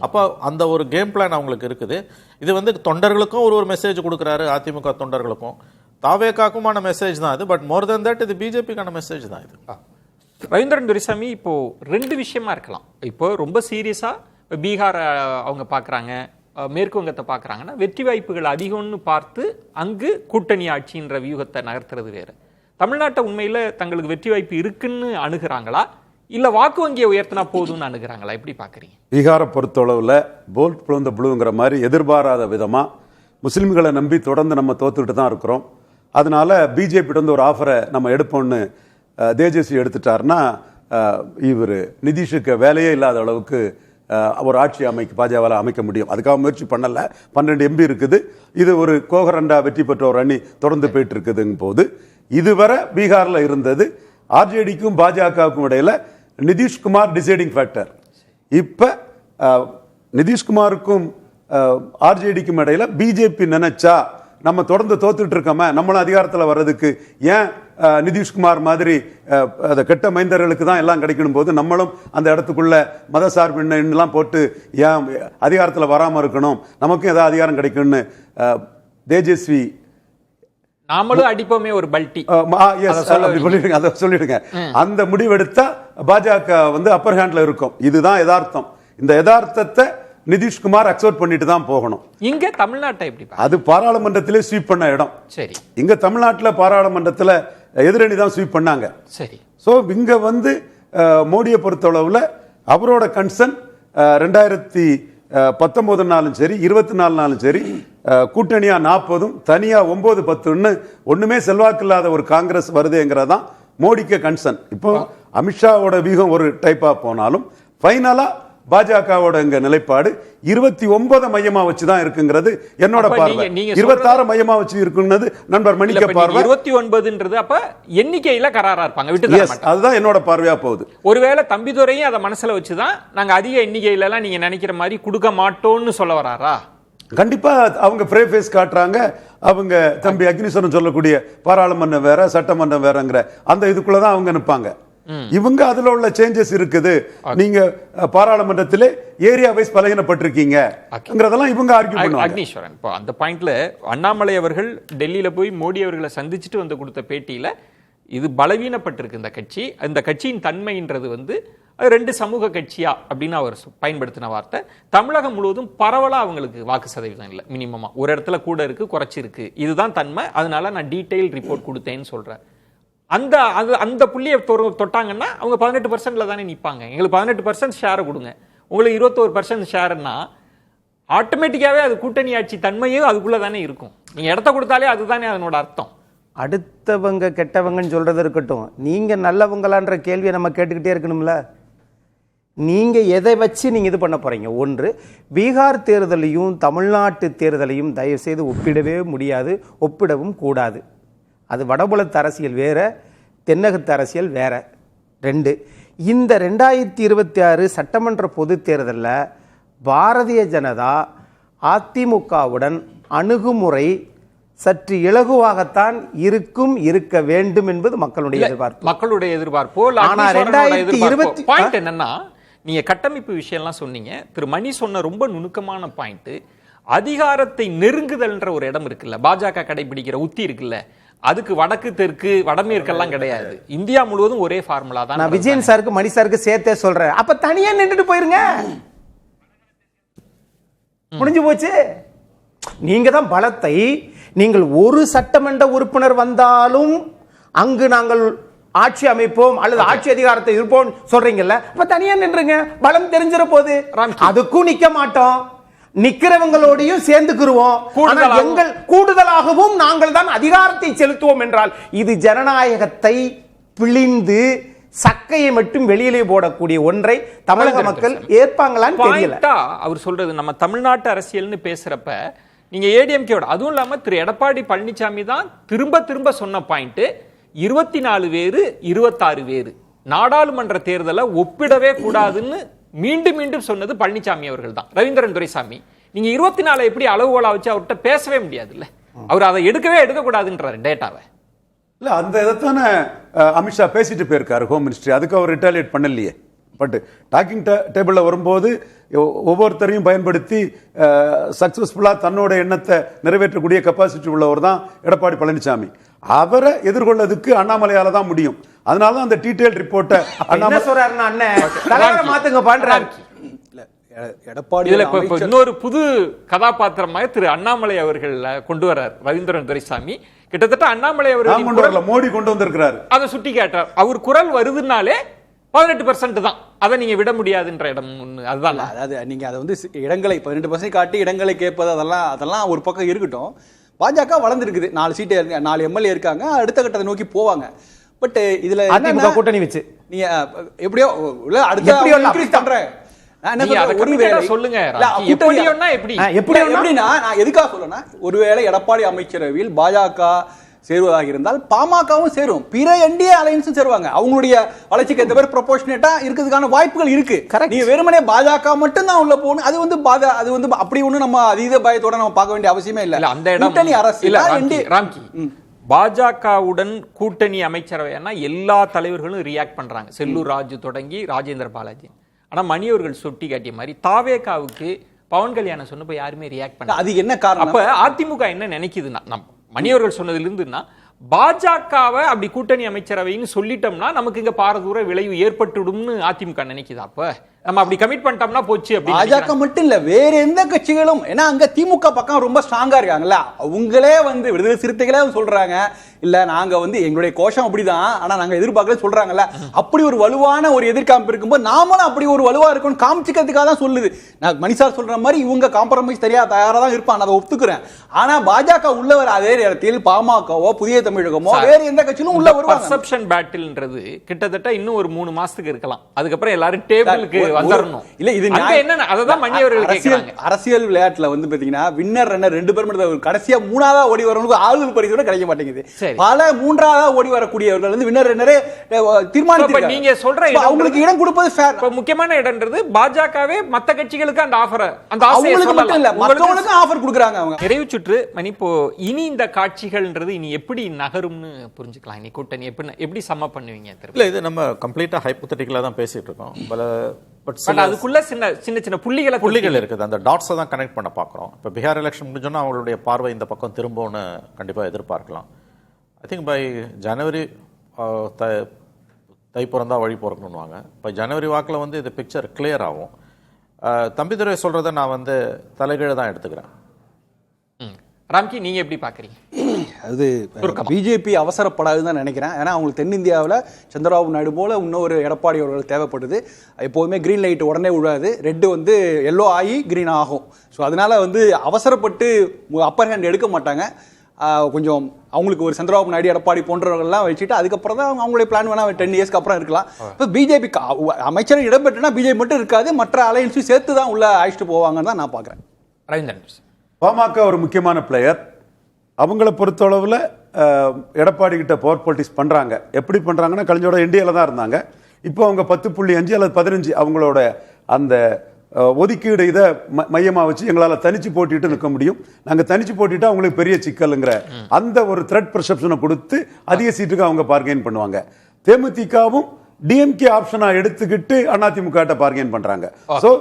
அப்போ அந்த ஒரு கேம் பிளான் அவங்களுக்கு இருக்குது. இது தொண்டர்களுக்கும் ஒரு மெசேஜ் கொடுக்குறாரு, அதிமுக தொண்டர்களுக்கும். தாவேகாக்குமான மெசேஜ் தான் இது. பட் மோர் தென் தட் இது பிஜேபிக்கான மெசேஜ் தான் இது. ரவீந்திரன் துரைசாமி, இப்போ 2 விஷயமா இருக்கலாம். இப்போ ரொம்ப சீரியஸா பீகார் அவங்க பார்க்குறாங்க, மேற்கு வங்கத்தை பார்க்குறாங்கன்னா வெற்றி வாய்ப்புகள் அதிகம்னு பார்த்து அங்கு கூட்டணி ஆட்சின்ற வியூகத்தை நகர்த்துறது வேறு. தமிழ்நாட்டை உண்மையில் தங்களுக்கு வெற்றி வாய்ப்பு இருக்குன்னு அணுகிறாங்களா, இல்லை வாக்கு வங்கியை உயர்த்தினா போதும்னு அணுகிறாங்களா? எப்படி பார்க்குறீங்க? பீகாரை பொறுத்தளவில் போல்ட் புழுந்த புழுங்கிற மாதிரி எதிர்பாராத விதமாக முஸ்லீம்களை நம்பி தொடர்ந்து நம்ம தோத்துக்கிட்டு தான் இருக்கிறோம். அதனால பிஜேபிட்டு ஒரு ஆஃபரை நம்ம எடுப்போம்னு தேஜஸ்வி எடுத்துட்டாருன்னா இவர் நிதிஷுக்கு வேலையே இல்லாத அளவுக்கு ஒரு ஆட்சி பாஜகவால் அமைக்க முடியும். அதுக்காக முயற்சி பண்ணல. 12 எம்பி இருக்குது. இது ஒரு கோகரண்டா வெற்றி பெற்ற ஒரு அணி தொடர்ந்து போயிட்டு இருக்குதுங்க போது இதுவரை பீகாரில் இருந்தது ஆர்ஜேடிக்கும் பாஜகவுக்கும் இடையில நிதிஷ்குமார் டிசைடிங் ஃபேக்டர். இப்போ நிதிஷ்குமாருக்கும் ஆர்ஜேடிக்கும் இடையில பிஜேபி நினைச்சா நம்ம தொடர்ந்து தோத்துட்டு இருக்கோமே, நம்மளும் அதிகாரத்தில் வர்றதுக்கு ஏன் நிதிஷ்குமார் மாதிரி அதை கெட்ட மைந்தர்களுக்கு தான் எல்லாம் கிடைக்கணும் போது நம்மளும் அந்த இடத்துக்குள்ள மத சார்பின்லாம் போட்டு ஏன் அதிகாரத்தில் வராமல் இருக்கணும், நமக்கும் ஏதாவது அதிகாரம் கிடைக்கும்னு தேஜஸ்வி நாமளும் அடிப்போமே ஒரு பல்டி அதை சொல்லிடுங்க. அந்த முடிவெடுத்தா பாஜக அப்பர் ஹேண்ட்ல இருக்கும். இதுதான் யதார்த்தம். இந்த யதார்த்தத்தை நிதிஷ்குமார் அக்செப்ட் பண்ணிட்டு தான் போகணும். இங்க தமிழ்நாட்டை எப்படி அது பாராளுமன்றத்திலே ஸ்வீப் பண்ண இடம். சரி, இங்க தமிழ்நாட்டில் பாராளுமன்றத்தில் எதிரணி தான் ஸ்வீப் பண்ணாங்க. சரி, ஸோ இங்க மோடியை பொறுத்தளவுல அவரோட கன்சர்ன் 2019 சரி 24 சரி கூட்டணியா 40 தனியா 9-10 ஒண்ணுமே செல்வாக்கு இல்லாத ஒரு காங்கிரஸ் வருதுங்கிறதான் மோடிக்கு கன்சர்ன். இப்போ அமித்ஷாவோட வீகம் ஒரு டைப்பா போனாலும் ஃபைனலா பாஜகவோட நிலைப்பாடு 29 மையமா வச்சுதான் இருக்குங்கிறது என்னோட பார்வை. 26 மையமா வச்சு இருக்குன்னு நண்பர் மணிக்க பார்வை. 29ன்றது அப்ப எண்ணிக்கையில கராரா இருப்பாங்க, விட்டு அதுதான் என்னோட பார்வையா போகுது. ஒருவேளை தம்பிதுரையும் அதை மனசுல வச்சுதான் நாங்க அதிக எண்ணிக்கையில எல்லாம் நீங்க நினைக்கிற மாதிரி கொடுக்க மாட்டோம்னு சொல்ல வராரா? கண்டிப்பா அவங்க பிரேஃபேஸ் காட்டுறாங்க. அவங்க தம்பி அக்னீஸ்வரன் சொல்லக்கூடிய பாராளுமன்றம் வேற சட்டமன்றம் வேறங்கிற அந்த இதுக்குள்ளதான் அவங்க நிற்பாங்க. இவங்க அதுல உள்ள சேஞ்சஸ் இருக்குது. நீங்க பாராளுமன்றத்திலே ஏரியா வைஸ் பலகீனப்பட்டிருக்கீங்கங்கிறதெல்லாம் இவங்க ஆர்கியூ பண்ணுவாங்க. அக்னீஸ்வரன் இப்போ அந்த பாயிண்ட்ல அண்ணாமலை அவர்கள் டெல்லியில போய் மோடி அவர்களை சந்திச்சுட்டு வந்து கொடுத்த பேட்டியில இது பலவீனப்பட்டிருக்கு இந்த கட்சி, இந்த கட்சியின் தன்மைன்றது வந்து அது 2 சமூக கட்சியா அப்படின்னு அவர் பயன்படுத்தின வார்த்தை. தமிழகம் முழுவதும் பரவலா அவங்களுக்கு வாக்கு சதவீதம் இல்லை, மினிமமா ஒரு இடத்துல கூட இருக்கு குறைச்சிருக்கு, இதுதான் தன்மை, அதனால நான் டீடைல் ரிப்போர்ட் கொடுத்தேன்னு சொல்றேன். அந்த புள்ளியை தொட்டாங்கன்னா அவங்க 18% தானே நிற்பாங்க. எங்களுக்கு 18% ஷேரை கொடுங்க, உங்களுக்கு 21% ஷேர்னா ஆட்டோமேட்டிக்காவே அது கூட்டணி ஆட்சி தன்மையும் அதுக்குள்ள தானே இருக்கும். நீங்க இடத்த கொடுத்தாலே அதுதானே அதனோட அர்த்தம். அடுத்தவங்க கெட்டவங்கன்னு சொல்றது இருக்கட்டும், நீங்க நல்லவங்களான்ற கேள்வியை நம்ம கேட்டுக்கிட்டே இருக்கணும்ல. நீங்க எதை வச்சு நீங்க இது பண்ண போறீங்க? ஒன்று, பீகார் தேர்தலையும் தமிழ்நாட்டு தேர்தலையும் தயவு செய்து ஒப்பிடவே முடியாது, ஒப்பிடவும் கூடாது. அது வடபுலத்து அரசியல் வேற, தென்னகத்து அரசியல் வேற. 2, இந்த 2026 சட்டமன்ற பொது தேர்தலில் பாரதிய ஜனதா அதிமுகவுடன் அணுகுமுறை சற்று இலகுவாகத்தான் இருக்க வேண்டும் என்பது மக்களுடைய எதிர்பார்ப்பு. ஆனா 2020 பாயிண்ட் என்னன்னா, நீங்க கட்டமைப்பு விஷயம்லாம் சொன்னீங்க. திரு மணி சொன்ன ரொம்ப நுணுக்கமான பாயிண்ட், அதிகாரத்தை நெருங்குதல்ன்ற ஒரு இடம் இருக்குல்ல, பாஜக கடைபிடிக்கிற உத்தி இருக்குல்ல, அதுக்கு வடக்கு தெற்கு வடமேற்கெல்லாம் கிடையாது, இந்தியா முழுவதும் ஒரே ஃபார்முலா தான். நான் விஜயன் சாருக்கு மணி சாருக்கு சேர்த்தே சொல்றேன், அப்ப தனியா நின்றுட்டு போயிருங்க, முடிஞ்சு போச்சு. நீங்க தான் பலத்தை, நீங்கள் ஒரு சட்டமன்ற உறுப்பினர் வந்தாலும் அங்கு நாங்கள் ஆட்சி அமைப்போம் அல்லது ஆட்சி அதிகாரத்தை இருப்போம் சொல்றீங்கல்ல, அப்ப தனியா நின்றுங்க, பலம் தெரிஞ்சிட போது. அதுக்கும் நிக்க மாட்டோம், நிக்கிறவங்களோடையும் சேர்ந்துக்குருவோம். எங்கள் கூடுதலாகவும் நாங்கள் தான் அதிகாரத்தை செலுத்துவோம் என்றால் இது ஜனநாயகத்தை பிழிந்து சக்கையை மட்டும் வெளியிலே போடக்கூடிய ஒன்றை தமிழக மக்கள் ஏற்பாங்களான்னு தெரியல. அவர் சொல்றது நம்ம தமிழ்நாட்டு அரசியல்னு பேசுறப்ப நீங்க ஏடிஎம்கேவோட, அதுவும் இல்லாம திரு எடப்பாடி பழனிசாமி தான் திரும்ப திரும்ப சொன்ன பாயிண்ட் 24 வேறு 26 வேறு, நாடாளுமன்ற தேர்தலை ஒப்பிடவே கூடாதுன்னு மீண்டும் மீண்டும் சொன்னது பழனிசாமி அவர்கள் தான். ரவீந்திரன் துரைசாமி நீங்க 24 எப்படி அளவுகோலா வச்சு அவர்கிட்ட பேசவே முடியாது இல்ல, அவர் அதை எடுக்க கூடாதுன்றாரு டேட்டாவை. இல்ல அந்த இதைத்தானே அமித்ஷா பேசிட்டு போயிருக்காரு ஹோம் மினிஸ்ட்ரி, அதுக்கு அவர் ரிட்டாலியேட் பண்ணலையே. பட் டாக்கிங் டேபிளில் வரும்போது ஒவ்வொருத்தரையும் பயன்படுத்தி சக்சஸ்ஃபுல்லாக தன்னோட எண்ணத்தை நிறைவேற்றக்கூடிய கெப்பாசிட்டி உள்ளவர் தான் எடப்பாடி பழனிசாமி. அவரை எதிர்கொள்ளதுக்கு அண்ணாமலையால தான் முடியும். அதனால தான் அந்த டீடைல் ரிப்போர்ட்டை எடப்பாடி இன்னொரு புது கதாபாத்திரமாக திரு அண்ணாமலை அவர்கள் கொண்டு வர்றார் ரவீந்திரன் துரைசாமி. கிட்டத்தட்ட அண்ணாமலை அவர்கள் மோடி கொண்டு வந்திருக்கிறார், அதை சுட்டி காட்டார். அவர் குரல் வருதுனாலே 18% தான், அதை நீங்க விட முடியாதுன்ற இடம் ஒண்ணு. அதுதான், அதாவது நீங்க அதை வந்து இடங்களை 18% காட்டி இடங்களை கேட்பது அதெல்லாம் ஒரு பக்கம் இருக்கட்டும். பாஜக வளர்ந்துருக்குது, 4 சீட்டு 4 எம்எல்ஏ இருக்காங்க, அடுத்த கட்டத்தை நோக்கி போவாங்க. பட் இதுல கூட்டணி வச்சு நீங்க எப்படியோ ஒருவேளை எடப்பாடி அமைச்சரவையில் பாஜக சேருவதாக இருந்தால் பாமகவும் சேரும், பிற என்டிஏ அலையன்ஸும் சேருவாங்க. அவங்களுடைய வளர்ச்சிக்கு ஏற்ற மாதிரி ப்ரொபோர்ஷனேட்டா இருக்கிறதுக்கான வாய்ப்புகள் இருக்கு. நீங்க வெறுமனே பாஜக மட்டும் தான் உள்ள போகணும், அது வந்து அப்படி ஒண்ணு நம்ம அதீத பயத்தோட நம்ம பார்க்க வேண்டிய அவசியமே இல்லை. அந்த கூட்டணி அரசியல் பாஜகவுடன் கூட்டணி அமைச்சரவைனா எல்லா தலைவர்களும் ரியாக்ட் பண்றாங்க, செல்லூர் ராஜு தொடங்கி ராஜேந்திர பாலாஜி. ஆனா மணி அவர்கள் சுட்டி காட்டிய மாதிரி தாவேகாவுக்கு பவன் கல்யாணம் சொன்னப்ப யாருமே ரியாக்ட் பண்ண, அது என்ன காரணம்? அப்ப அதிமுக என்ன நினைக்குதுன்னா, மணி அவர்கள் சொன்னதுல இருந்துன்னா பாஜகவை அப்படி கூட்டணி அமைச்சரவைன்னு சொல்லிட்டோம்னா நமக்கு இங்க பாரதூர விளைவு ஏற்பட்டுடும்னு அதிமுக நினைக்குது. அப்ப நம்ம அப்படி கமிட் பண்ணிட்டோம்னா போச்சு. பாஜக மட்டும் இல்ல, வேற எந்த கட்சிகளும், ஏன்னா அங்க திமுக பக்கம் ரொம்ப ஸ்ட்ராங்கா இருக்காங்கல்ல, அவங்களே வந்து விடுதலை சிறுத்தைகளே சொல்றாங்க, இல்ல நாங்க வந்து எங்களுடைய கோஷம் அப்படிதான், ஆனா நாங்க எதிர்பார்க்கல சொல்றாங்கல்ல. அப்படி ஒரு வலுவான ஒரு எதிர்காம்பு இருக்கும்போது நாமளும் அப்படி ஒரு வலுவா இருக்கும்னு காமிச்சிக்கிறதுக்காக தான் சொல்லுது. நான் மணிசார் சொல்ற மாதிரி இவங்க காம்ப்ரமைஸ் தயாரா தான் இருப்பான், அதை ஒத்துக்கிறேன். ஆனா பாஜக உள்ளவர் அதே நேரத்தில் பாமகவோ புதிய தமிழகமோ வேற எந்த கட்சியிலும் உள்ள வருவாங்க. பர்செப்ஷன் பேட்டில்ன்றது கிட்டத்தட்ட இன்னும் ஒரு 3 மாசத்துக்கு இருக்கலாம். அதுக்கப்புறம் எல்லாரும் டேபிளுக்கு வந்துடணும். இல்ல இது அங்க என்ன அததான் மணி அவர்கள் கேக்குறாங்க. அரசியல் விளையாட்டுல வந்து பாத்தீங்கன்னா வின்னர் ரன்னர் 2 பேரும் கடைசியா 3ஆவதா ஓடி வரவங்களுக்கு ஆறுதல் பரிசு கூட கிடைக்க மாட்டேங்குது. பல 3ஆவதா ஓடி வரக்கூடியவர்கள் வந்து வின்னர் ரன்னரே தீர்மானித்திருக்காங்க. நீங்க சொல்ற அவங்களுக்கு இடம் கொடுப்பது ஃபேர். இப்ப முக்கியமான இடம்ன்றது பாஜகவே மத்த கட்சிகளுக்கு அந்த ஆஃபர் அந்த ஆசையை அவங்களுக்கு மட்டும் இல்ல மத்தவங்களுக்கு ஆஃபர் கொடுக்கறாங்க அவங்க. நிறைவு சுற்று மணி இப்போ இனி இந்த காட்சிகள்ன்றது இனி எப்படி நகரும்னு புரிஞ்சுக்கலாம். இனி கூட்டணி எப்படி சம பண்ணுவீங்க? இல்ல இது நம்ம கம்ப்ளீட்டா ஹைப்போதெட்டிக்கலா தான் பேசிட்டு இருக்கோம். பட் அதுக்குள்ள சின்ன புள்ளிகள் இருக்குது. அந்த டாட்ஸை தான் கனெக்ட் பண்ண பார்க்குறோம். இப்போ பீகார் எலெக்ஷன் முடிஞ்சோன்னா அவங்களுடைய பார்வை இந்த பக்கம் திரும்பவும்னு கண்டிப்பாக எதிர்பார்க்கலாம். ஐ திங்க் பை ஜனவரி தை பிறந்தா வழி பிறக்கணுன்னுவாங்க. இப்போ ஜனவரி வாக்கில் வந்து இது பிக்சர் கிளியர் ஆகும். தம்பிதுரை சொல்கிறத நான் வந்து தலைகீழ தான் எடுத்துக்கிறேன். ராம்கி நீங்க எப்படி பாக்குறீங்க? அது பிஜேபி அவசரப்படாதுன்னு தான் நினைக்கிறேன். ஏன்னா அவங்களுக்கு தென்னிந்தியாவில் சந்திரபாபு நாயுடு போல இன்னொரு எடப்பாடி அவர்கள் தேவைப்படுது. எப்போதுமே கிரீன் லைட் உடனே விடாது, ரெட்டு வந்து எல்லோ ஆகி கிரீன் ஆகும். ஸோ அதனால வந்து அவசரப்பட்டு அப்பர் ஹேண்ட் எடுக்க மாட்டாங்க. கொஞ்சம் அவங்களுக்கு ஒரு சந்திரபாபு நாயுடு எடப்பாடி போன்றவர்கள்லாம் வச்சுட்டு அதுக்கப்புறம் தான் அவங்களுடைய பிளான் வேணா 10 இயர்ஸ்க்கு அப்புறம் இருக்கலாம். இப்போ பிஜேபி அமைச்சர் இடம்பெற்றுனா பிஜேபி மட்டும் இருக்காது, மற்ற அலையன்ஸும் சேர்த்து தான் உள்ள அழைச்சிட்டு போவாங்கன்னு தான் நான் பார்க்குறேன். ரவீந்திரன் பாமக ஒரு முக்கியமான பிளேயர். அவங்கள பொறுத்தளவில் எடப்பாடி கிட்ட பவர் பாலிட்டிக்ஸ் பண்ணுறாங்க. எப்படி பண்ணுறாங்கன்னா கலைஞரோட இந்தியாவில் தான் இருந்தாங்க. இப்போ அவங்க 10.5 அல்லது 15 அவங்களோட அந்த ஒதுக்கீடு இதை மையமாக வச்சு எங்களால் தனிச்சு போட்டிட்டு நிற்க முடியும், நாங்கள் தனிச்சு போட்டிட்டு அவங்களுக்கு பெரிய சிக்கலுங்கிற அந்த ஒரு த்ரெட் பெர்செப்ஷனை கொடுத்து அதிக சீட்டுக்கு அவங்க பார்கெயின் பண்ணுவாங்க. தேமுதிகவும் டிஎம்கே ஆப்ஷனா எடுத்துக்கிட்டு அதிமுக பார்கெயின் பண்றாங்க. சோ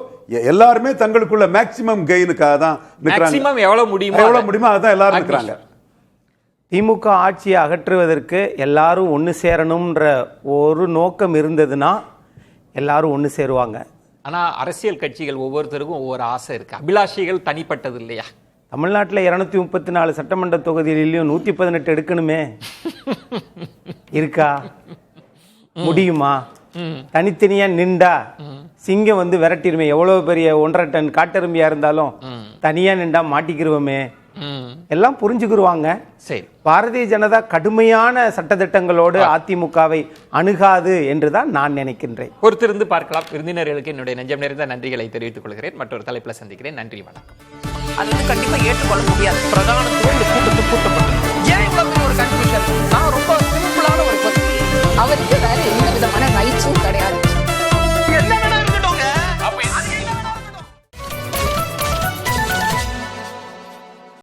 எல்லாருமே தங்களுக்குள்ள மேக்ஸிமம் கெயினுக்காக தான் நிக்கறாங்க. எவ்வளவு முடியுமோ அதான் எல்லாரும் நிக்கறாங்க. திமுக ஆட்சியை அகற்றுவதற்கு எல்லாரும் ஒன்று சேரணும்ன்ற ஒரு நோக்கம் இருந்ததுன்னா எல்லாரும் ஒன்று சேருவாங்க. ஆனா அரசியல் கட்சிகள் ஒவ்வொருத்தருக்கும் ஒவ்வொரு ஆசை இருக்கு, அபிலாஷைகள் தனிப்பட்டது இல்லையா? தமிழ்நாட்டில் 234 சட்டமன்ற தொகுதியிலையும் 118 எடுக்கணுமே, இருக்கா? முடியுமா? தனித்தனியா நின்றா சிங்கம் வந்து விரட்டிடுமே. எவ்வளவு பெரிய 1.5 டன் காட்டெருமையா இருந்தாலும் தனியா நின்றா மாட்டிக்கிருவோமே, எல்லாம் புரிஞ்சுக்கிருவாங்க. சரி, பாரதிய ஜனதா கடுமையான சட்டத்திட்டங்களோடு அதிமுகவை அணுகாது என்றுதான் நான் நினைக்கின்றேன். பொறுத்திருந்து பார்க்கலாம். விருந்தினர்களுக்கு என்னுடைய நெஞ்சம் நிறைந்த நன்றிகளை தெரிவித்துக் கொள்கிறேன். மற்றொரு தலைப்புல சந்திக்கிறேன். நன்றி, வணக்கம். அது வந்து கண்டிப்பா ஏற்றுக்கொள்ள முடியாது. பிரதான கூட்டத்துக்கு